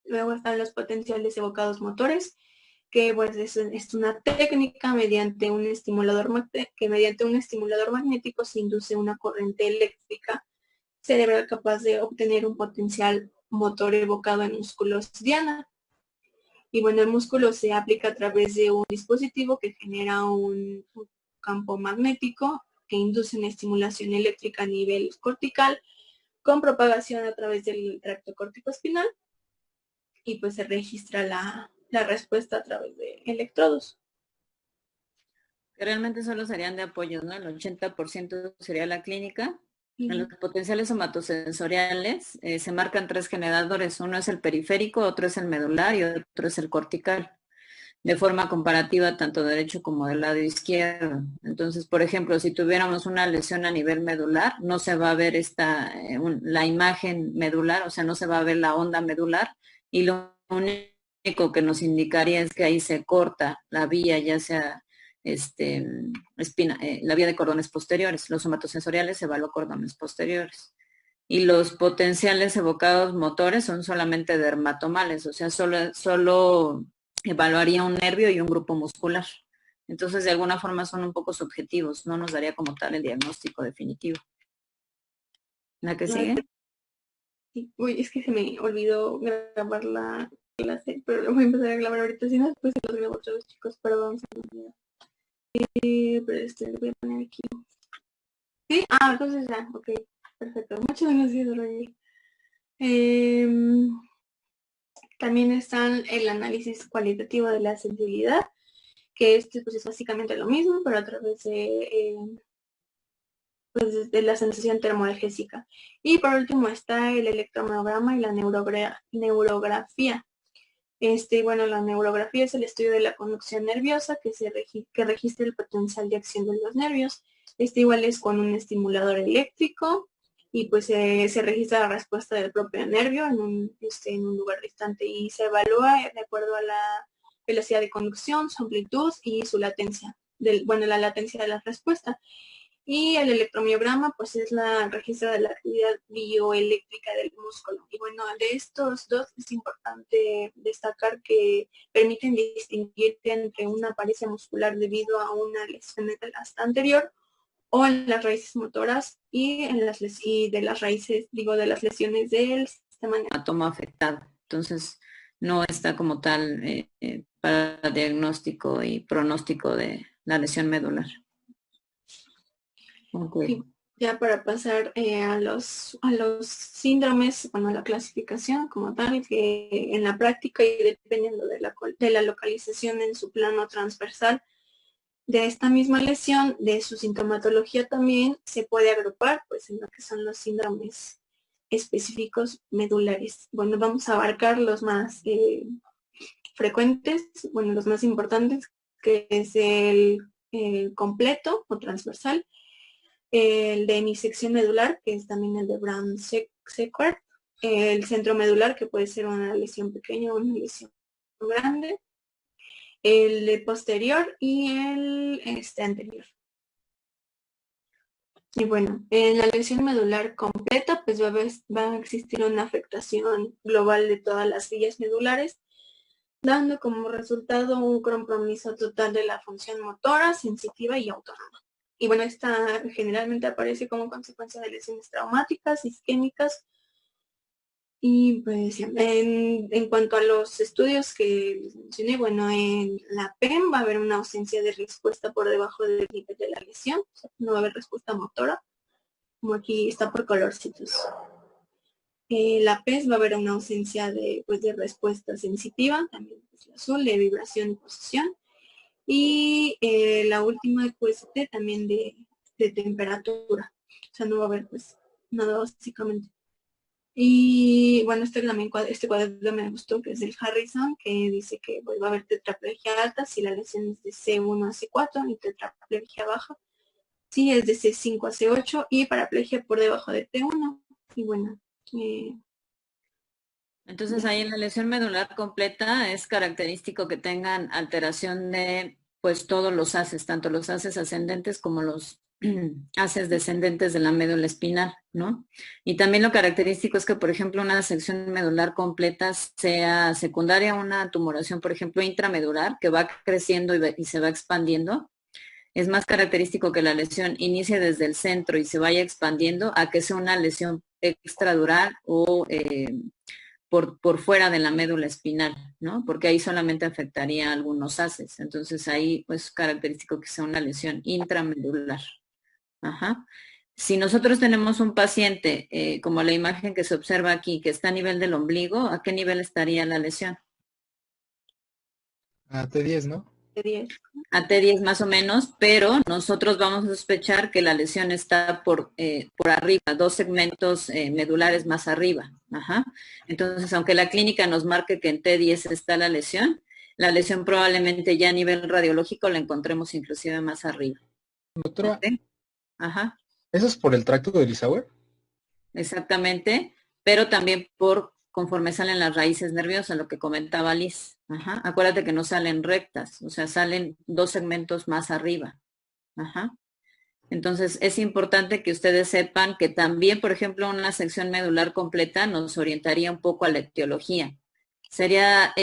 S1: Luego están los potenciales evocados motores, que pues es una técnica mediante un estimulador magnético se induce una corriente eléctrica cerebral capaz de obtener un potencial motor evocado en músculos diana. Y bueno, el músculo se aplica a través de un dispositivo que genera un campo magnético que induce una estimulación eléctrica a nivel cortical con propagación a través del tracto corticoespinal y pues se registra la respuesta a través de electrodos.
S2: Que realmente solo serían de apoyo, ¿no? El 80% sería la clínica. En los potenciales somatosensoriales se marcan 3 generadores. Uno es el periférico, otro es el medular y otro es el cortical, de forma comparativa tanto derecho como del lado izquierdo. Entonces, por ejemplo, si tuviéramos una lesión a nivel medular, no se va a ver la imagen medular, o sea, no se va a ver la onda medular, y lo único que nos indicaría es que ahí se corta la vía, ya sea la vía de cordones posteriores. Los somatosensoriales se evalúan cordones posteriores. Y los potenciales evocados motores son solamente dermatomales, o sea, solo evaluaría un nervio y un grupo muscular. Entonces, de alguna forma son un poco subjetivos, no nos daría como tal el diagnóstico definitivo. ¿La que sigue?
S1: Sí. Uy, es que se me olvidó grabar la clase, pero lo voy a empezar a grabar ahorita, si no, después se los grabo a otros chicos, pero vamos a ver. Pero lo voy a poner aquí. ¿Sí? Ah, entonces ya, ok, perfecto. Muchas gracias, Roger. También están el análisis cualitativo de la sensibilidad, que pues es básicamente lo mismo, pero a través de la sensación termoalgésica. Y por último está el electromiograma y la neurografía. Bueno, la neurografía es el estudio de la conducción nerviosa que registra el potencial de acción de los nervios. Igual es con un estimulador eléctrico y pues se registra la respuesta del propio nervio en un lugar distante y se evalúa de acuerdo a la velocidad de conducción, su amplitud y su latencia, la latencia de la respuesta. Y el electromiograma pues es la registro de la actividad bioeléctrica del músculo. Y bueno, de estos dos es importante destacar que permiten distinguir entre una paresia muscular debido a una lesión anterior o en las raíces motoras y de las lesiones del sistema
S2: nervioso afectado. Entonces, no está como tal para diagnóstico y pronóstico de la lesión medular.
S1: Okay. Sí, ya para pasar a los síndromes, bueno, la clasificación como tal, que en la práctica y dependiendo de la localización en su plano transversal de esta misma lesión, de su sintomatología también se puede agrupar pues en lo que son los síndromes específicos medulares. Bueno, vamos a abarcar los más frecuentes, bueno, los más importantes, que es el completo o transversal, el de hemisección medular, que es también el de Brown-Sequard, el centro medular, que puede ser una lesión pequeña o una lesión grande, el de posterior y el anterior. Y bueno, en la lesión medular completa, pues va a existir una afectación global de todas las vías medulares, dando como resultado un compromiso total de la función motora, sensitiva y autónoma. Y bueno, esta generalmente aparece como consecuencia de lesiones traumáticas, isquémicas. Y pues en cuanto a los estudios que les mencioné, bueno, en la PEM va a haber una ausencia de respuesta por debajo del nivel de la lesión, o sea, no va a haber respuesta motora, como aquí está por colorcitos. La PES va a haber una ausencia de respuesta sensitiva, también pues, el azul, de vibración y posición. Y la última QST también de temperatura. O sea, no va a haber pues nada básicamente. Y bueno, este cuadro me gustó, que es el Harrison, que dice que pues, va a haber tetraplegia alta si la lesión es de C1 a C4 y tetraplegia baja si es de C5 a C8 y paraplegia por debajo de T1. Y bueno,
S2: entonces ahí en la lesión medular completa es característico que tengan alteración de pues todos los haces, tanto los haces ascendentes como los haces descendentes de la médula espinal, ¿no? Y también lo característico es que, por ejemplo, una sección medular completa sea secundaria a una tumoración, por ejemplo, intramedular, que va creciendo y se va expandiendo. Es más característico que la lesión inicie desde el centro y se vaya expandiendo a que sea una lesión extradural o por fuera de la médula espinal, ¿no? Porque ahí solamente afectaría algunos haces. Entonces ahí pues es característico que sea una lesión intramedular. Ajá. Si nosotros tenemos un paciente, como la imagen que se observa aquí, que está a nivel del ombligo, ¿a qué nivel estaría la lesión?
S3: A T10, ¿no?
S1: De 10.
S2: A T10 más o menos, pero nosotros vamos a sospechar que la lesión está por arriba, 2 segmentos medulares más arriba. Ajá. Entonces, aunque la clínica nos marque que en T10 está la lesión probablemente ya a nivel radiológico la encontremos inclusive más arriba.
S3: Doctora,
S2: ¿Ok? Ajá.
S3: ¿eso es por el tracto de Lissauer?
S2: Exactamente, pero también conforme salen las raíces nerviosas, lo que comentaba Liz. Ajá. Acuérdate que no salen rectas, o sea, salen 2 segmentos más arriba. Ajá. Entonces, es importante que ustedes sepan que también, por ejemplo, una sección medular completa nos orientaría un poco a la etiología. Sería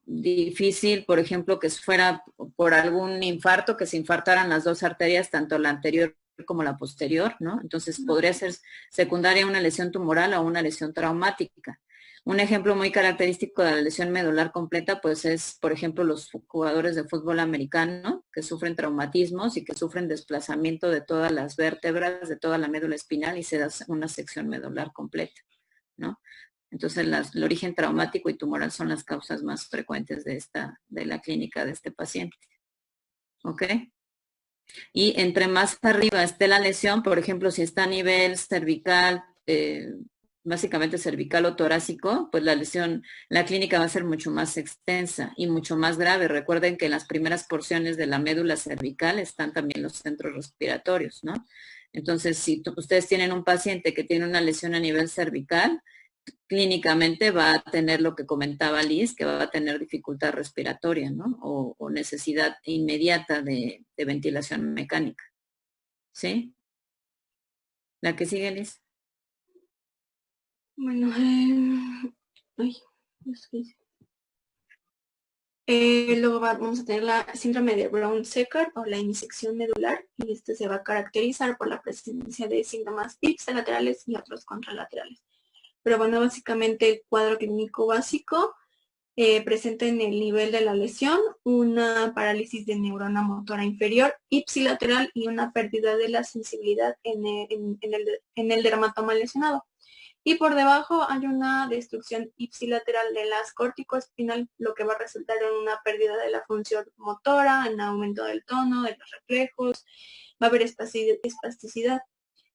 S2: difícil, por ejemplo, que fuera por algún infarto, que se infartaran las 2 arterias, tanto la anterior como la posterior, ¿no? Entonces, podría ser secundaria una lesión tumoral o una lesión traumática. Un ejemplo muy característico de la lesión medular completa, pues es, por ejemplo, los jugadores de fútbol americano que sufren traumatismos y que sufren desplazamiento de todas las vértebras, de toda la médula espinal y se da una sección medular completa, ¿no? Entonces, el origen traumático y tumoral son las causas más frecuentes de la clínica de este paciente. ¿Ok? Y entre más arriba esté la lesión, por ejemplo, si está a nivel cervical, básicamente cervical o torácico, pues la clínica va a ser mucho más extensa y mucho más grave. Recuerden que en las primeras porciones de la médula cervical están también los centros respiratorios, ¿no? Entonces, si ustedes tienen un paciente que tiene una lesión a nivel cervical, clínicamente va a tener lo que comentaba Liz, que va a tener dificultad respiratoria, ¿no? O necesidad inmediata de ventilación mecánica. ¿Sí? ¿La que sigue, Liz?
S1: Bueno, luego vamos a tener la síndrome de Brown-Séquard o la inisección medular, y este se va a caracterizar por la presencia de síntomas ipsilaterales y otros contralaterales. Pero bueno, básicamente el cuadro clínico básico presenta en el nivel de la lesión una parálisis de neurona motora inferior ipsilateral y una pérdida de la sensibilidad en el dermatoma lesionado. Y por debajo hay una destrucción ipsilateral de las corticoespinal, lo que va a resultar en una pérdida de la función motora, en aumento del tono, de los reflejos, va a haber espasticidad.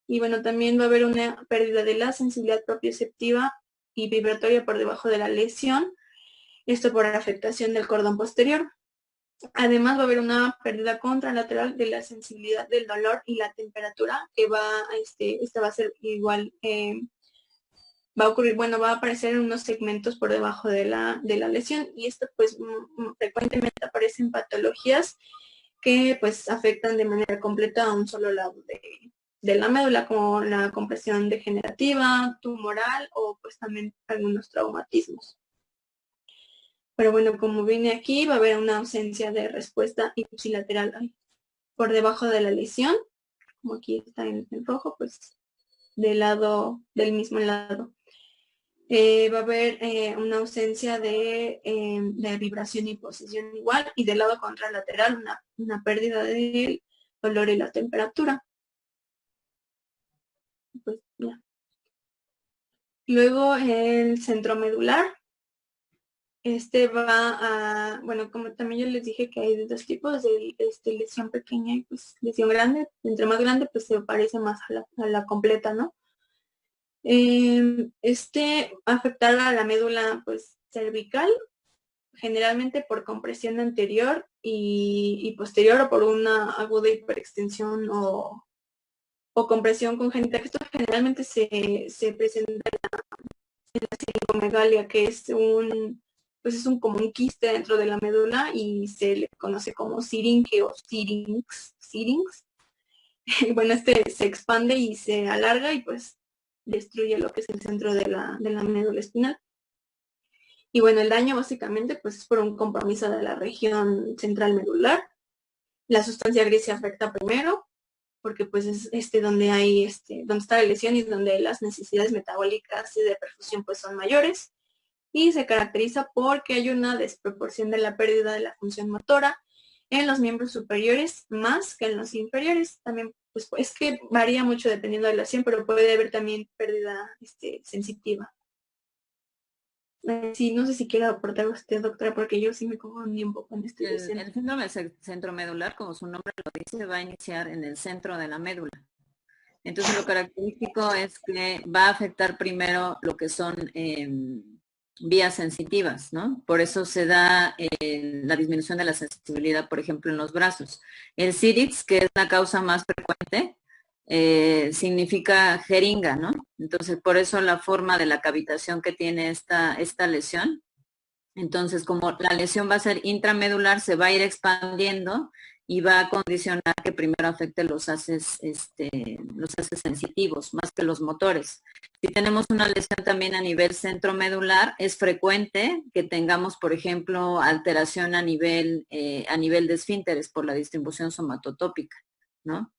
S1: Y bueno, también va a haber una pérdida de la sensibilidad propioceptiva y vibratoria por debajo de la lesión, esto por afectación del cordón posterior. Además va a haber una pérdida contralateral de la sensibilidad del dolor y la temperatura, que esta va a ser igual, va a ocurrir, bueno, va a aparecer en unos segmentos por debajo de la lesión, y esto pues frecuentemente aparecen patologías que pues afectan de manera completa a un solo lado de la médula, como la compresión degenerativa, tumoral o pues también algunos traumatismos. Pero bueno, como viene aquí, va a haber una ausencia de respuesta ipsilateral por debajo de la lesión, como aquí está en rojo, pues del mismo lado. Va a haber una ausencia de vibración y posición igual, y del lado contralateral una pérdida del dolor y la temperatura. Pues ya. Luego el centro medular. Va a, bueno, como también yo les dije que hay de 2 tipos, de lesión pequeña y pues lesión grande. Entre más grande, pues se parece más a la completa, ¿no? Afectar a la médula pues cervical, generalmente por compresión anterior y posterior, o por una aguda hiperextensión o compresión congénita. Esto generalmente se presenta en la sinomegalia, que es como un quiste dentro de la médula y se le conoce como siringe o syrinx. Bueno, se expande y se alarga y pues destruye lo que es el centro de la médula espinal. Y bueno, el daño básicamente pues es por un compromiso de la región central medular. La sustancia gris se afecta primero, porque pues es donde hay donde está la lesión y donde las necesidades metabólicas y de perfusión pues son mayores. y se caracteriza porque hay una desproporción de la pérdida de la función motora en los miembros superiores más que en los inferiores. También, pues es que varía mucho dependiendo de la lesión, pero puede haber también pérdida sensitiva. Sí, no sé si quiere aportar usted, doctora, porque yo sí me confundí un poco en esta lesión.
S2: El síndrome centromedular, como su nombre lo dice, va a iniciar en el centro de la médula. Entonces lo característico es que va a afectar primero lo que son vías sensitivas, ¿no? Por eso se da la disminución de la sensibilidad, por ejemplo, en los brazos. El CIRIX, que es la causa más frecuente, significa jeringa, ¿no? Entonces, por eso la forma de la cavitación que tiene esta lesión. Entonces, como la lesión va a ser intramedular, se va a ir expandiendo y va a condicionar que primero afecte los haces sensitivos, más que los motores. Si tenemos una lesión también a nivel centromedular, es frecuente que tengamos, por ejemplo, alteración a nivel de esfínteres por la distribución somatotópica, ¿no?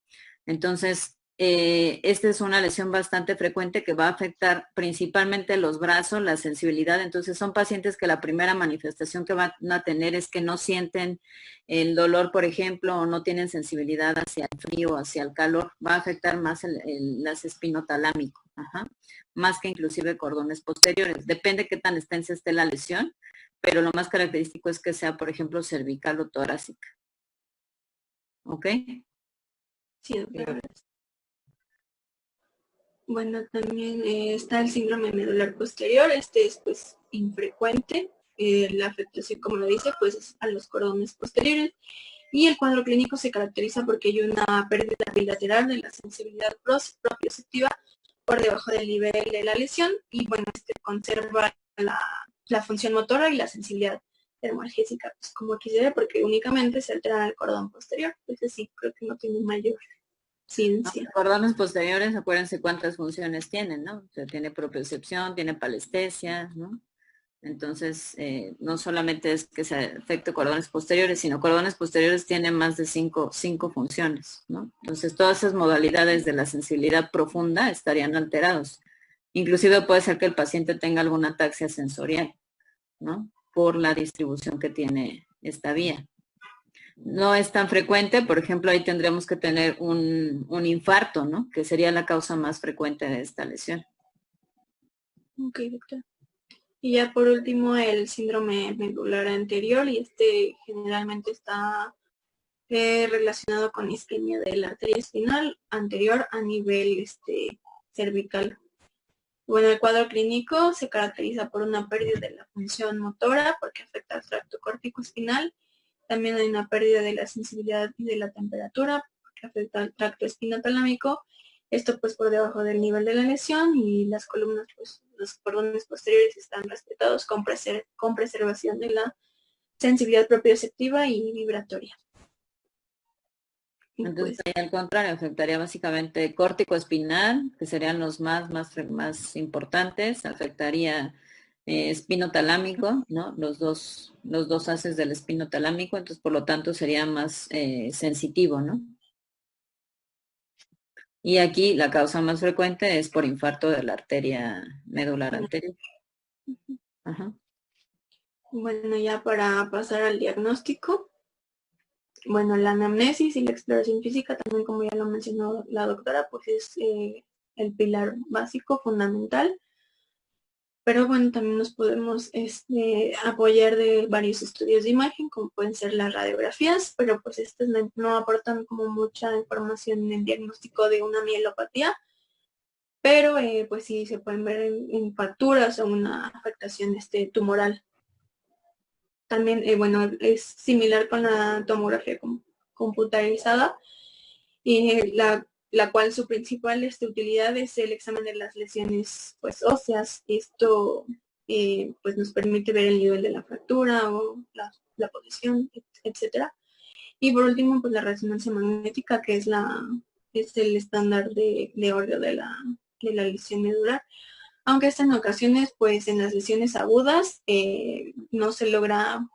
S2: Entonces, esta es una lesión bastante frecuente que va a afectar principalmente los brazos, la sensibilidad. Entonces, son pacientes que la primera manifestación que van a tener es que no sienten el dolor, por ejemplo, o no tienen sensibilidad hacia el frío, hacia el calor. Va a afectar más las espinotalámico, más que inclusive cordones posteriores. Depende qué tan extensa esté la lesión, pero lo más característico es que sea, por ejemplo, cervical o torácica. ¿Ok?
S1: Sí, doctora. Bueno, también está el síndrome medular posterior. Este es pues infrecuente. La afectación, como lo dice, pues es a los cordones posteriores. Y el cuadro clínico se caracteriza porque hay una pérdida bilateral de la sensibilidad propioceptiva por debajo del nivel de la lesión. Y bueno, conserva la función motora y la sensibilidad termoalgésica, pues como quisiera, porque únicamente se altera el cordón posterior. Entonces sí, creo que no tiene mayor ciencia.
S2: Los cordones posteriores, acuérdense cuántas funciones tienen, ¿no? O sea, tiene propiocepción, tiene palestesia, ¿no? Entonces, no solamente es que se afecte cordones posteriores, sino cordones posteriores tienen más de cinco funciones, ¿no? Entonces, todas esas modalidades de la sensibilidad profunda estarían alterados. Inclusive puede ser que el paciente tenga alguna ataxia sensorial, ¿no? Por la distribución que tiene esta vía. No es tan frecuente, por ejemplo, ahí tendremos que tener un infarto, ¿no? Que sería la causa más frecuente de esta lesión.
S1: Ok, doctor. Y ya por último el síndrome medular anterior, y generalmente está relacionado con isquemia de la arteria espinal anterior a nivel cervical. Bueno, el cuadro clínico se caracteriza por una pérdida de la función motora porque afecta al tracto córtico-espinal. También hay una pérdida de la sensibilidad y de la temperatura porque afecta al tracto espinotalámico. Esto pues por debajo del nivel de la lesión, y las columnas, pues los cordones posteriores están respetados con preservación de la sensibilidad propioceptiva y vibratoria.
S2: Entonces, ahí al contrario, afectaría básicamente córtico espinal, que serían los más importantes, afectaría espinotalámico, ¿no? Los dos haces del espinotalámico, entonces por lo tanto sería más sensitivo, ¿no? Y aquí la causa más frecuente es por infarto de la arteria medular anterior. Ajá.
S1: Bueno, ya para pasar al diagnóstico, bueno, la anamnesis y la exploración física, también como ya lo mencionó la doctora, pues es el pilar básico, fundamental. Pero bueno, también nos podemos apoyar de varios estudios de imagen, como pueden ser las radiografías, pero pues estas no aportan como mucha información en el diagnóstico de una mielopatía, pero pues sí se pueden ver en facturas o una afectación tumoral. También, bueno, es similar con la tomografía computarizada, y la cual su principal utilidad es el examen de las lesiones pues óseas. Esto pues nos permite ver el nivel de la fractura o la posición, etcétera. Y por último, pues la resonancia magnética, que es el estándar de oro de la lesión medular. Aunque en ocasiones, pues en las lesiones agudas, no se logra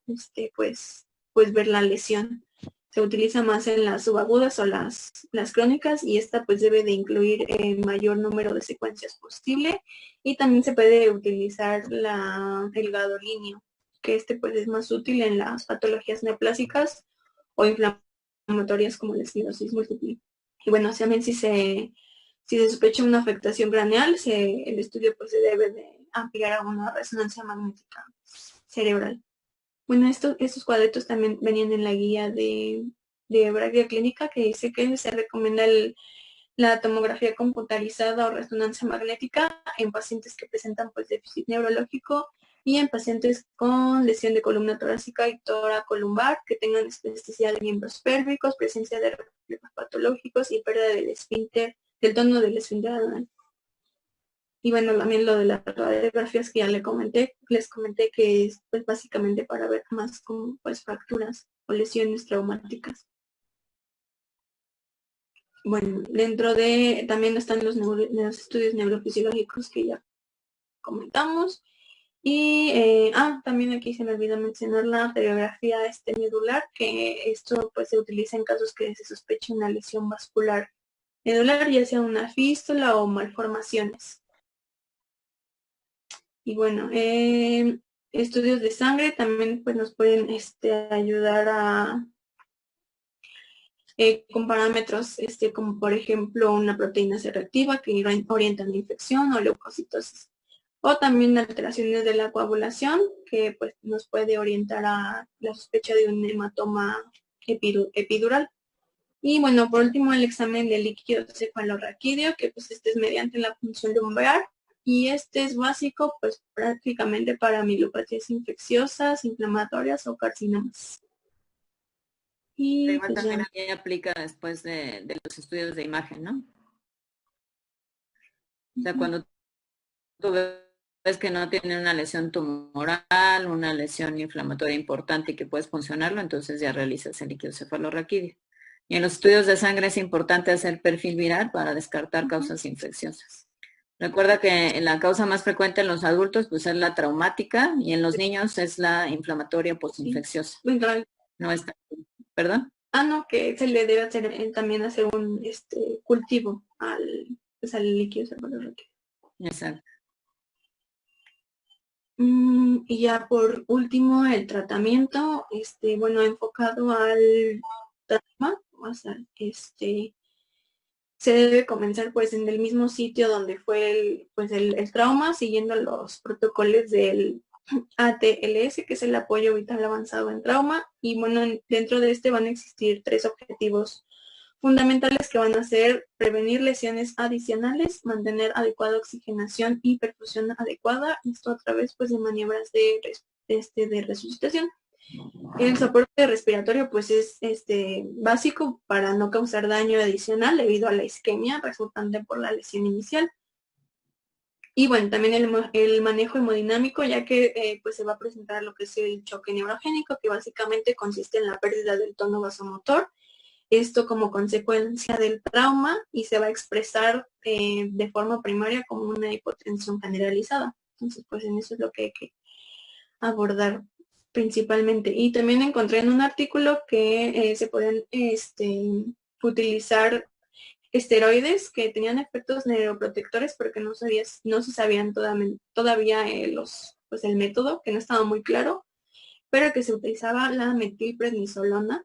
S1: pues ver la lesión. se utiliza más en las subagudas o las crónicas, y esta pues debe de incluir el mayor número de secuencias posible, y también se puede utilizar el gadolíneo, que pues es más útil en las patologías neoplásicas o inflamatorias como la esclerosis múltiple. Y bueno, también si se sospecha una afectación craneal, el estudio pues se debe de ampliar a una resonancia magnética cerebral. Bueno, estos cuadritos también venían en la guía de práctica clínica, que dice que se recomienda la tomografía computarizada o resonancia magnética en pacientes que presentan pues déficit neurológico y en pacientes con lesión de columna torácica y toracolumbar, que tengan especificidad de miembros pélvicos, presencia de reflejos patológicos y pérdida del tono del esfínter anal. Y bueno, también lo de las radiografías que ya les comenté que es pues básicamente para ver más como pues fracturas o lesiones traumáticas. Bueno, también están los estudios neurofisiológicos que ya comentamos. Y también aquí se me olvidó mencionar la radiografía medular, que esto pues se utiliza en casos que se sospeche una lesión vascular medular, ya sea una fístula o malformaciones. Y bueno, estudios de sangre también pues nos pueden ayudar con parámetros como por ejemplo una proteína C reactiva que orienta la infección o leucocitosis. O también alteraciones de la coagulación, que pues nos puede orientar a la sospecha de un hematoma epidural. Y bueno, por último, el examen del líquido cefalorraquídeo, que pues es mediante la punción lumbar, y es básico pues prácticamente para mielopatías infecciosas, inflamatorias o carcinomas. Y
S2: Igual
S1: pues
S2: también
S1: ya.
S2: aquí aplica después de los estudios de imagen, ¿no? O sea, cuando tú ves que no tiene una lesión tumoral, una lesión inflamatoria importante y que puedes funcionarlo, entonces ya realizas el líquido cefalorraquídeo. Y en los estudios de sangre es importante hacer perfil viral para descartar causas infecciosas. Recuerda que la causa más frecuente en los adultos pues es la traumática y en los niños es la inflamatoria postinfecciosa. No está, ¿perdón?
S1: No, que se le debe hacer también hacer un cultivo al líquido cefalorraquídeo.
S2: Exacto.
S1: Y ya por último, el tratamiento, bueno, enfocado al trauma, o sea, se debe comenzar pues en el mismo sitio donde fue el trauma, siguiendo los protocolos del ATLS, que es el apoyo vital avanzado en trauma. Y bueno, dentro de van a existir 3 objetivos fundamentales, que van a ser prevenir lesiones adicionales, mantener adecuada oxigenación y perfusión adecuada, esto a través pues de maniobras de resucitación. El soporte respiratorio pues es básico para no causar daño adicional debido a la isquemia resultante por la lesión inicial. Y bueno, también el manejo hemodinámico, ya que pues se va a presentar lo que es el choque neurogénico, que básicamente consiste en la pérdida del tono vasomotor, esto como consecuencia del trauma, y se va a expresar de forma primaria como una hipotensión generalizada. Entonces, pues en eso es lo que hay que abordar principalmente. Y también encontré en un artículo que se pueden utilizar esteroides que tenían efectos neuroprotectores, porque no se sabían todavía el método, que no estaba muy claro, pero que se utilizaba la metilprednisolona,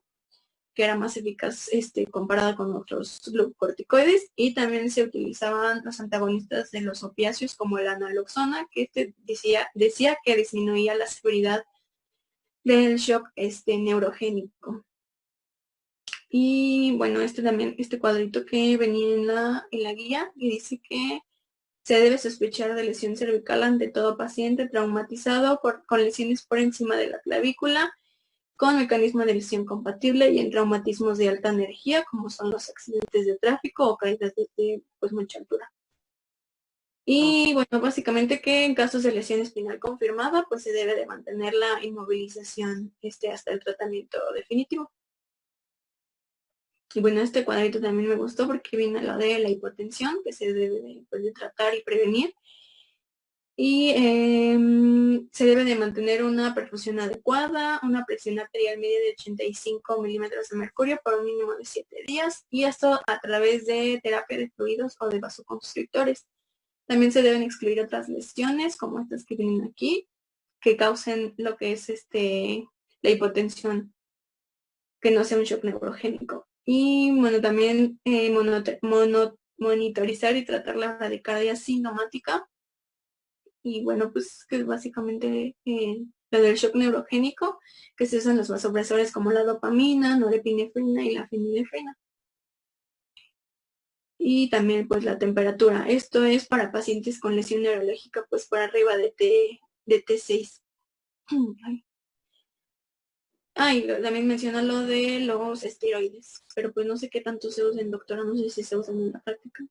S1: que era más eficaz comparada con otros glucocorticoides, y también se utilizaban los antagonistas de los opiáceos como la naloxona, que decía que disminuía la severidad del shock neurogénico. Y bueno, también, cuadrito que venía en la guía, y dice que se debe sospechar de lesión cervical ante todo paciente traumatizado con lesiones por encima de la clavícula, con mecanismo de lesión compatible y en traumatismos de alta energía, como son los accidentes de tráfico o caídas desde pues mucha altura. Y bueno, básicamente que en casos de lesión espinal confirmada, pues se debe de mantener la inmovilización hasta el tratamiento definitivo. Y bueno, este cuadrito también me gustó porque viene lo de la hipotensión, que se debe de tratar y prevenir. Y se debe de mantener una perfusión adecuada, una presión arterial media de 85 milímetros de mercurio por un mínimo de 7 días, y esto a través de terapia de fluidos o de vasoconstrictores. También se deben excluir otras lesiones, como estas que vienen aquí, que causen lo que es la hipotensión, que no sea un shock neurogénico. Y bueno, también monitorizar y tratar la bradicardia sintomática. Y bueno, pues que es básicamente lo del shock neurogénico, que se usan los vasopresores como la dopamina, norepinefrina y la fenilefrina. Y también pues la temperatura. Esto es para pacientes con lesión neurológica pues por arriba de T6. Y también menciona lo de los esteroides, pero pues no sé qué tanto se usan, doctora, no sé si se usan en la práctica.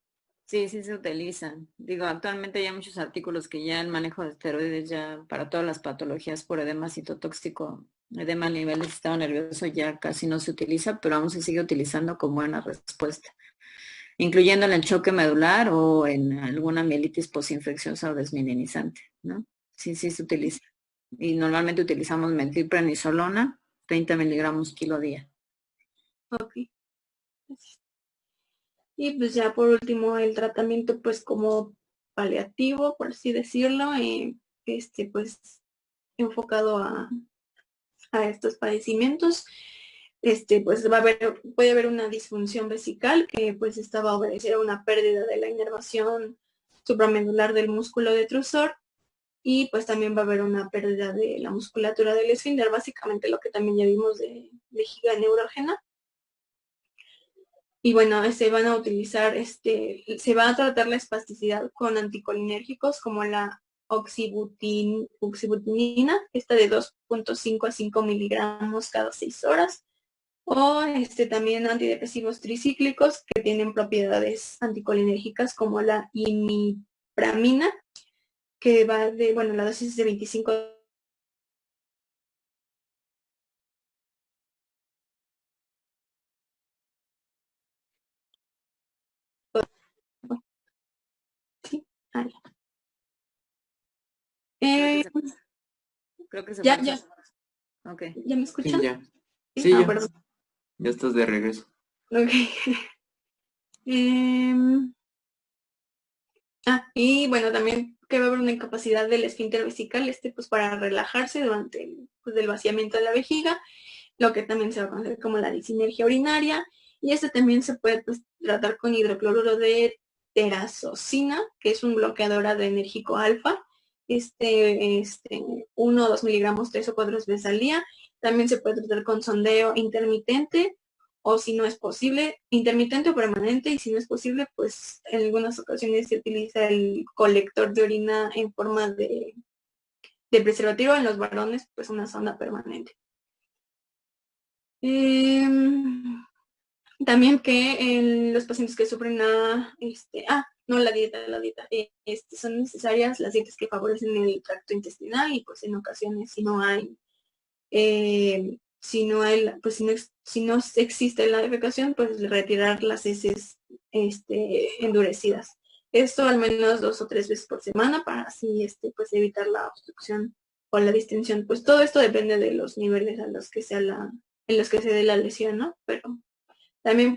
S2: Sí, sí se utilizan. Digo, actualmente hay muchos artículos que ya el manejo de esteroides ya para todas las patologías por edema citotóxico, edema a nivel del sistema nervioso ya casi no se utiliza, pero aún se sigue utilizando como buena respuesta, incluyendo en el choque medular o en alguna mielitis posinfecciosa o desmielinizante, ¿no? Sí, sí se utiliza. Y normalmente utilizamos metilprednisolona, 30 miligramos kilo día.
S1: Ok. Gracias. Y pues ya por último el tratamiento pues como paliativo, por así decirlo, pues enfocado a estos padecimientos. Pues puede haber una disfunción vesical que pues esta va a obedecer a una pérdida de la inervación supramedular del músculo detrusor, y pues también va a haber una pérdida de la musculatura del esfínter, básicamente lo que también ya vimos de vejiga neurógena. Y bueno, se van a utilizar, se va a tratar la espasticidad con anticolinérgicos como la oxibutinina, esta de 2.5 a 5 miligramos cada 6 horas, o también antidepresivos tricíclicos que tienen propiedades anticolinérgicas como la imipramina, que va de, bueno, la dosis es de 25. Sí,
S2: Creo que se
S1: ya,
S2: fue.
S1: ya,
S2: Ok.
S1: ¿ya me
S4: Sí,
S1: escuchan?
S4: ya.
S1: Sí,
S4: Sí, ya.
S1: perdón.
S4: Ya estás de regreso.
S1: Ok. Y bueno, también que va a haber una incapacidad del esfínter vesical, pues para relajarse durante el vaciamiento de la vejiga, lo que también se va a conocer como la disinergia urinaria, y también se puede pues, tratar con hidrocloruro de terazocina, que es un bloqueador adrenérgico alfa, 1 o 2 miligramos 3 o 4 veces al día. También se puede tratar con sondeo intermitente, o si no es posible, intermitente o permanente, y si no es posible, pues en algunas ocasiones se utiliza el colector de orina en forma de preservativo, en los varones, pues una sonda permanente. También que en los pacientes que sufren la dieta, son necesarias las dietas que favorecen el tracto intestinal, y pues en ocasiones si no existe la defecación, pues retirar las heces endurecidas. Esto al menos 2 o 3 veces por semana para así pues evitar la obstrucción o la distensión. Pues todo esto depende de los niveles a los que en los que se dé la lesión, ¿no? Pero también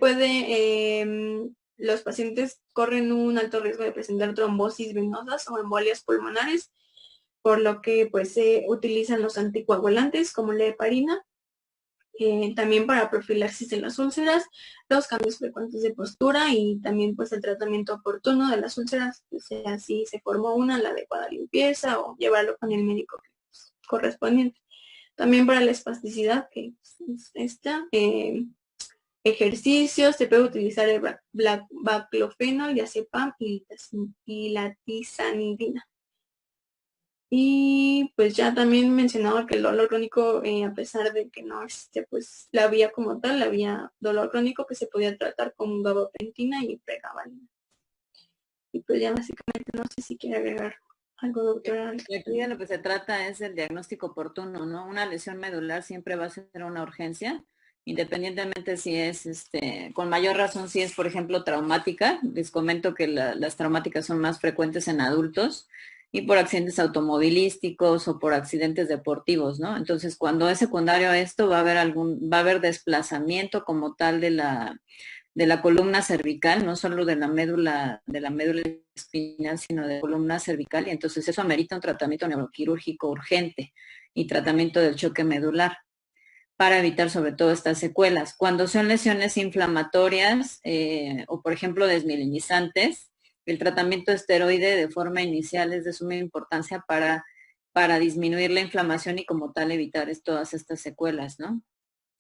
S1: los pacientes corren un alto riesgo de presentar trombosis venosas o embolias pulmonares, por lo que pues se utilizan los anticoagulantes como la heparina. También para profilaxis de las úlceras, los cambios frecuentes de postura, y también pues el tratamiento oportuno de las úlceras, o sea, si se formó la adecuada limpieza o llevarlo con el médico correspondiente. También para la espasticidad, que es esta, ejercicios, se puede utilizar el baclofeno, diazepam y la tizanidina. Y pues ya también mencionaba que el dolor crónico, a pesar de que no existe pues la vía como tal, la vía dolor crónico, que se podía tratar con gabapentina y pregabalina. Y pues ya básicamente no sé si quiere agregar algo, doctora.
S2: Y aquí de lo que se trata es el diagnóstico oportuno, ¿no? Una lesión medular siempre va a ser una urgencia, independientemente si es, con mayor razón si es, por ejemplo, traumática. Les comento que las traumáticas son más frecuentes en adultos, y por accidentes automovilísticos o por accidentes deportivos, ¿no? Entonces, cuando es secundario a esto, va a haber desplazamiento como tal de la columna cervical, no solo de la médula espinal, sino de la columna cervical, y entonces eso amerita un tratamiento neuroquirúrgico urgente y tratamiento del choque medular para evitar sobre todo estas secuelas. Cuando son lesiones inflamatorias o, por ejemplo, desmielinizantes, el tratamiento esteroide de forma inicial es de suma importancia para disminuir la inflamación y como tal evitar todas estas secuelas, ¿no?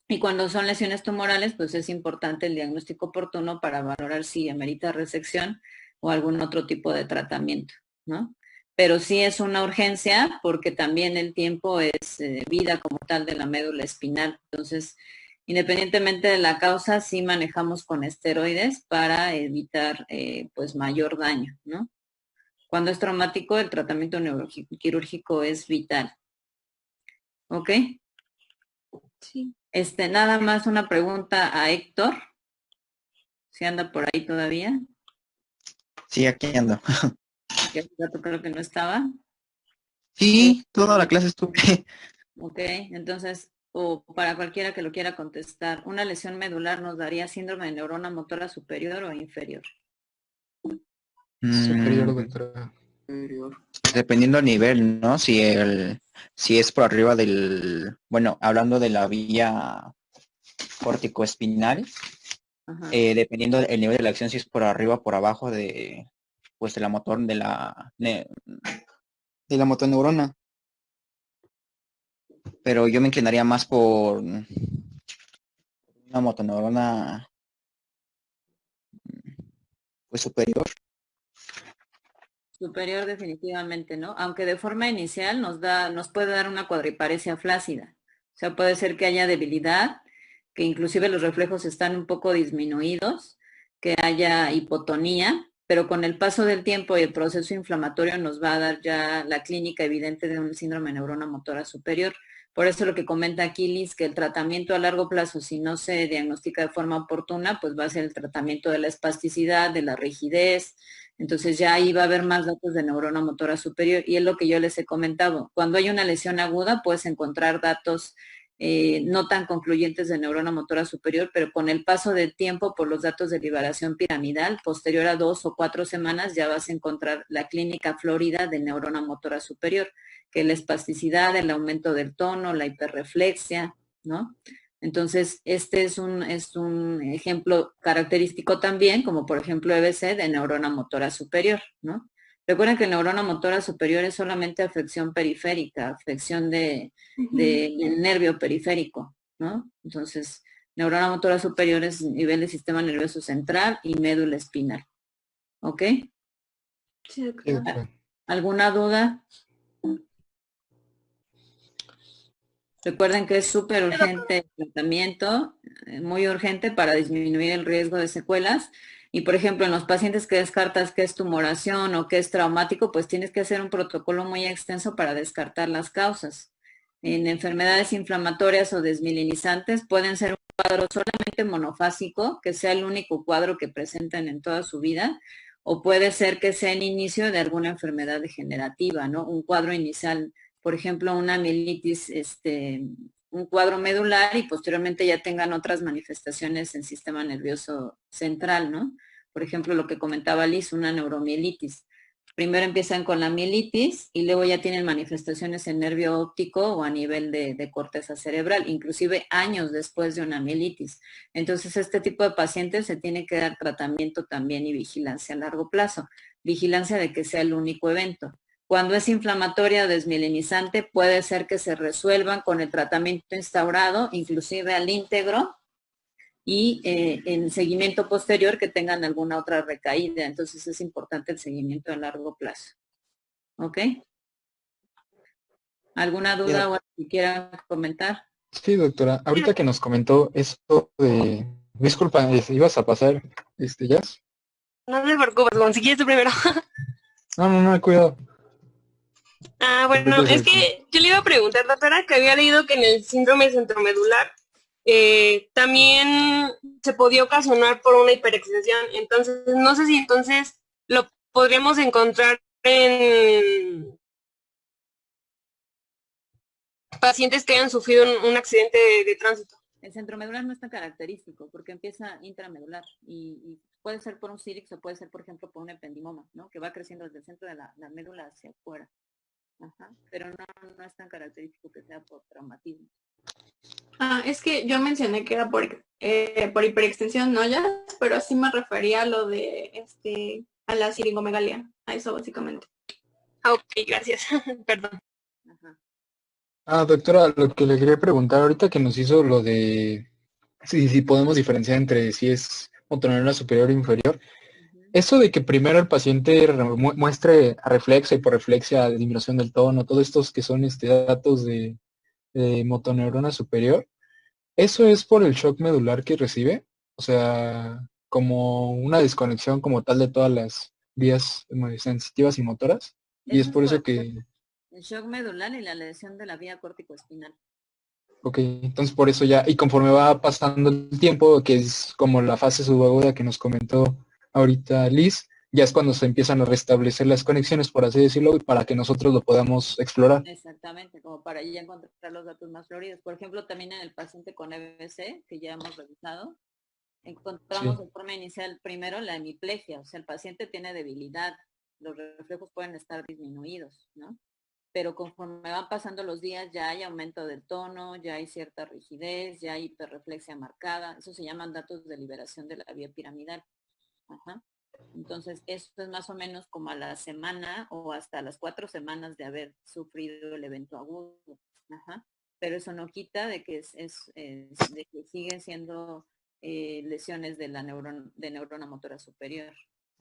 S2: Y cuando son lesiones tumorales, pues es importante el diagnóstico oportuno para valorar si amerita resección o algún otro tipo de tratamiento, ¿no? Pero sí es una urgencia porque también el tiempo es vida como tal de la médula espinal. Entonces, independientemente de la causa, sí manejamos con esteroides para evitar pues mayor daño, ¿no? Cuando es traumático, el tratamiento neuroquirúrgico es vital. ¿Ok?
S1: Sí.
S2: Nada más una pregunta a Héctor, si anda por ahí todavía,
S5: Sí, aquí ando.
S2: que hace rato creo que no estaba.
S5: Sí, toda la clase estuve.
S2: Ok, entonces, o para cualquiera que lo quiera contestar, ¿una lesión medular nos daría síndrome de neurona motora superior o inferior?
S3: Superior, doctora.
S5: Dependiendo del nivel, ¿no? Si es por arriba bueno, hablando de la vía corticoespinal,
S2: Ajá.
S5: dependiendo del nivel de la acción, si es por arriba o por abajo pues de la de la motoneurona. Pero yo me inclinaría más por una motoneurona pues superior.
S2: Superior definitivamente, ¿no? Aunque de forma inicial nos puede dar una cuadriparesia flácida. O sea, puede ser que haya debilidad, que inclusive los reflejos están un poco disminuidos, que haya hipotonía, pero con el paso del tiempo y el proceso inflamatorio nos va a dar ya la clínica evidente de un síndrome de neurona motora superior. Por eso lo que comenta aquí Liz, que el tratamiento a largo plazo, si no se diagnostica de forma oportuna, pues va a ser el tratamiento de la espasticidad, de la rigidez. Entonces ya ahí va a haber más datos de neurona motora superior y es lo que yo les he comentado. Cuando hay una lesión aguda puedes encontrar datos no tan concluyentes de neurona motora superior, pero con el paso del tiempo por los datos de liberación piramidal, posterior a 2 o 4 semanas ya vas a encontrar la clínica flórida de neurona motora superior, que es la espasticidad, el aumento del tono, la hiperreflexia, ¿no? Entonces, este es un ejemplo característico también, como por ejemplo EBC de neurona motora superior, ¿no? Recuerden que el neurona motora superior es solamente afección periférica, afección del nervio periférico, ¿no? Entonces, neurona motora superior es nivel del sistema nervioso central y médula espinal. ¿Ok?
S1: Sí, doctora.
S2: ¿Alguna duda? Recuerden que es súper urgente el tratamiento, muy urgente para disminuir el riesgo de secuelas. Y, por ejemplo, en los pacientes que descartas que es tumoración o que es traumático, pues tienes que hacer un protocolo muy extenso para descartar las causas. En enfermedades inflamatorias o desmielinizantes pueden ser un cuadro solamente monofásico, que sea el único cuadro que presentan en toda su vida, o puede ser que sea el inicio de alguna enfermedad degenerativa, ¿no? Un cuadro inicial, por ejemplo, una mielitis, un cuadro medular y posteriormente ya tengan otras manifestaciones en sistema nervioso central, ¿no? Por ejemplo, lo que comentaba Liz, una neuromielitis. Primero empiezan con la mielitis y luego ya tienen manifestaciones en nervio óptico o a nivel de corteza cerebral, inclusive años después de una mielitis. Entonces, este tipo de pacientes se tiene que dar tratamiento también y vigilancia a largo plazo. Vigilancia de que sea el único evento. Cuando es inflamatoria o desmielinizante, puede ser que se resuelvan con el tratamiento instaurado, inclusive al íntegro, y en seguimiento posterior que tengan alguna otra recaída. Entonces es importante el seguimiento a largo plazo. ¿Ok? ¿Alguna duda o algo que quieran comentar?
S3: Sí, doctora. Ahorita que nos comentó esto de... Disculpa, ¿ibas a pasar, Jazz?
S6: No te preocupes, Gon, si quieres tú primero.
S3: No, cuidado.
S6: Bueno,
S3: Empieza
S6: es que yo le iba a preguntar, doctora, que había leído que en el síndrome centromedular también se podía ocasionar por una hiperextensión. Entonces, no sé si entonces lo podríamos encontrar en pacientes que hayan sufrido un accidente de tránsito.
S2: El centromedular no es tan característico porque empieza intramedular y puede ser por un círix o puede ser, por ejemplo, por un ependimoma, ¿no? Que va creciendo desde el centro de la médula hacia afuera. Ajá. Pero no es tan característico que sea por traumatismo.
S1: Es que yo mencioné que era por hiperextensión, no ya, pero sí me refería a lo de a la siringomegalia, a eso básicamente.
S6: Ok, gracias. Perdón.
S2: Ajá.
S3: Doctora, lo que le quería preguntar ahorita que nos hizo lo de si podemos diferenciar entre si es motoneurona superior o inferior. Eso de que primero el paciente muestre reflexia y por reflexia disminución del tono, todos estos que son datos de motoneurona superior, ¿eso es por el shock medular que recibe? O sea, como una desconexión como tal de todas las vías sensitivas y motoras. Y es
S2: Eso es
S3: por
S2: por
S3: eso que...
S2: el shock medular y la lesión de la vía córtico-espinal.
S3: Ok, entonces por eso ya, y conforme va pasando el tiempo, que es como la fase subaguda que nos comentó ahorita Liz, ya es cuando se empiezan a restablecer las conexiones, por así decirlo, para que nosotros lo podamos explorar.
S2: Exactamente, como para ya encontrar los datos más floridos. Por ejemplo, también en el paciente con EBC, que ya hemos revisado, encontramos de forma inicial primero la hemiplegia, o sea, el paciente tiene debilidad, los reflejos pueden estar disminuidos, ¿no? Pero conforme van pasando los días ya hay aumento del tono, ya hay cierta rigidez, ya hay hiperreflexia marcada, eso se llaman datos de liberación de la vía piramidal. Ajá. Entonces, eso es más o menos como a la semana o hasta las 4 semanas de haber sufrido el evento agudo. Ajá. Pero eso no quita de que, de que siguen siendo lesiones de la neurona motora superior.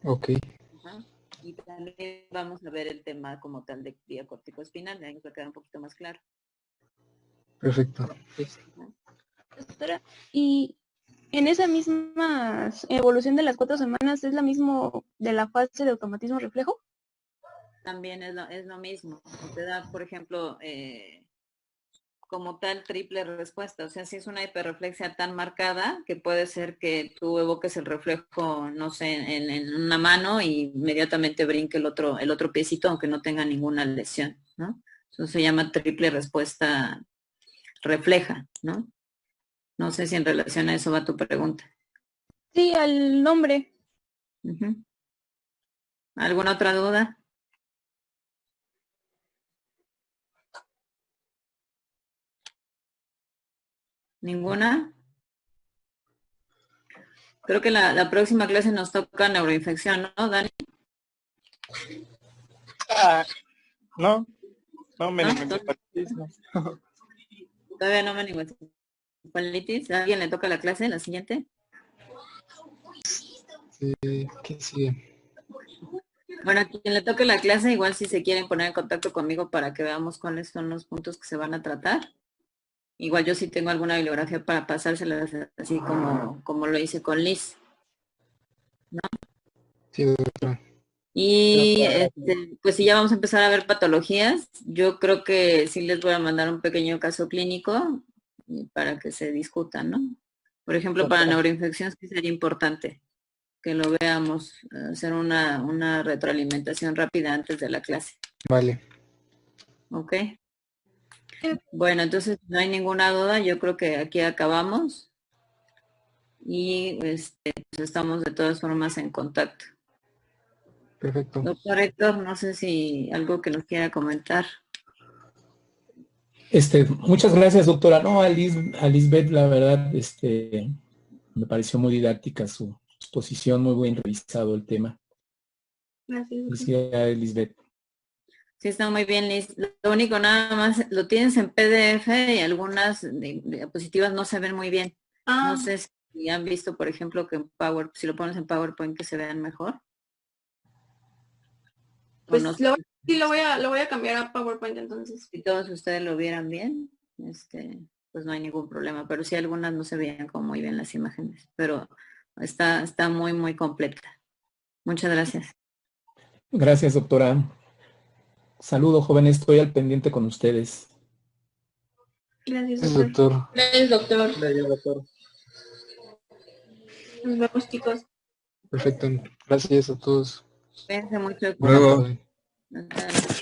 S3: Ok.
S2: Ajá. Y también vamos a ver el tema como tal de vía corticoespinal, ahí nos va a quedar un poquito más claro.
S3: Perfecto.
S7: Doctora, y en esa misma evolución de las 4 semanas, ¿es la mismo de la fase de automatismo reflejo?
S2: También es lo mismo. Te da, por ejemplo, como tal triple respuesta. O sea, si es una hiperreflexia tan marcada que puede ser que tú evoques el reflejo, no sé, en una mano y inmediatamente brinque el otro piecito, aunque no tenga ninguna lesión, ¿no? Eso se llama triple respuesta refleja, ¿no? No sé si en relación a eso va tu pregunta.
S7: Sí, al nombre.
S2: ¿Alguna otra duda? ¿Ninguna? Creo que la próxima clase nos toca neuroinfección, ¿no, Dani?
S8: No me
S2: ¿No?
S8: no.
S2: Todavía no me meningoencefalitis. ¿A alguien le toca la clase, la siguiente?
S3: ¿Qué sigue?
S2: Bueno, a quien le toque la clase, igual si se quieren poner en contacto conmigo para que veamos cuáles son los puntos que se van a tratar. Igual yo sí tengo alguna bibliografía para pasárselas así como lo hice con Liz, ¿no?
S3: Sí, doctora.
S2: Y pues si ya vamos a empezar a ver patologías, yo creo que sí les voy a mandar un pequeño caso clínico para que se discutan, ¿no? Por ejemplo, para neuroinfección sí sería importante que lo veamos, hacer una retroalimentación rápida antes de la clase.
S3: Vale.
S2: ¿Ok? Bueno, entonces no hay ninguna duda, yo creo que aquí acabamos y pues estamos de todas formas en contacto.
S3: Perfecto.
S2: Doctor Héctor, no sé si algo que nos quiera comentar.
S9: Muchas gracias, doctora. No, a Lisbeth, la verdad, me pareció muy didáctica su exposición, muy bien revisado el tema.
S1: Gracias.
S9: Felicidades, Lisbeth.
S2: Sí, está muy bien, Liz. Lo único nada más, lo tienes en PDF y algunas diapositivas no se ven muy bien. No sé si han visto, por ejemplo, que en si lo pones en PowerPoint que se vean mejor.
S1: Pues no, sí, lo voy a cambiar a PowerPoint entonces.
S2: Si todos ustedes lo vieran bien, pues no hay ningún problema. Pero sí algunas no se veían como muy bien las imágenes. Pero está muy, muy completa. Muchas gracias.
S9: Gracias, doctora. Saludos, jóvenes. Estoy al pendiente con ustedes.
S1: Gracias, doctor. Gracias, doctor.
S8: Gracias, doctor.
S1: Nos vemos, chicos.
S3: Perfecto. Gracias a todos.
S2: Cuídense mucho.
S3: Luego.
S2: Natalia.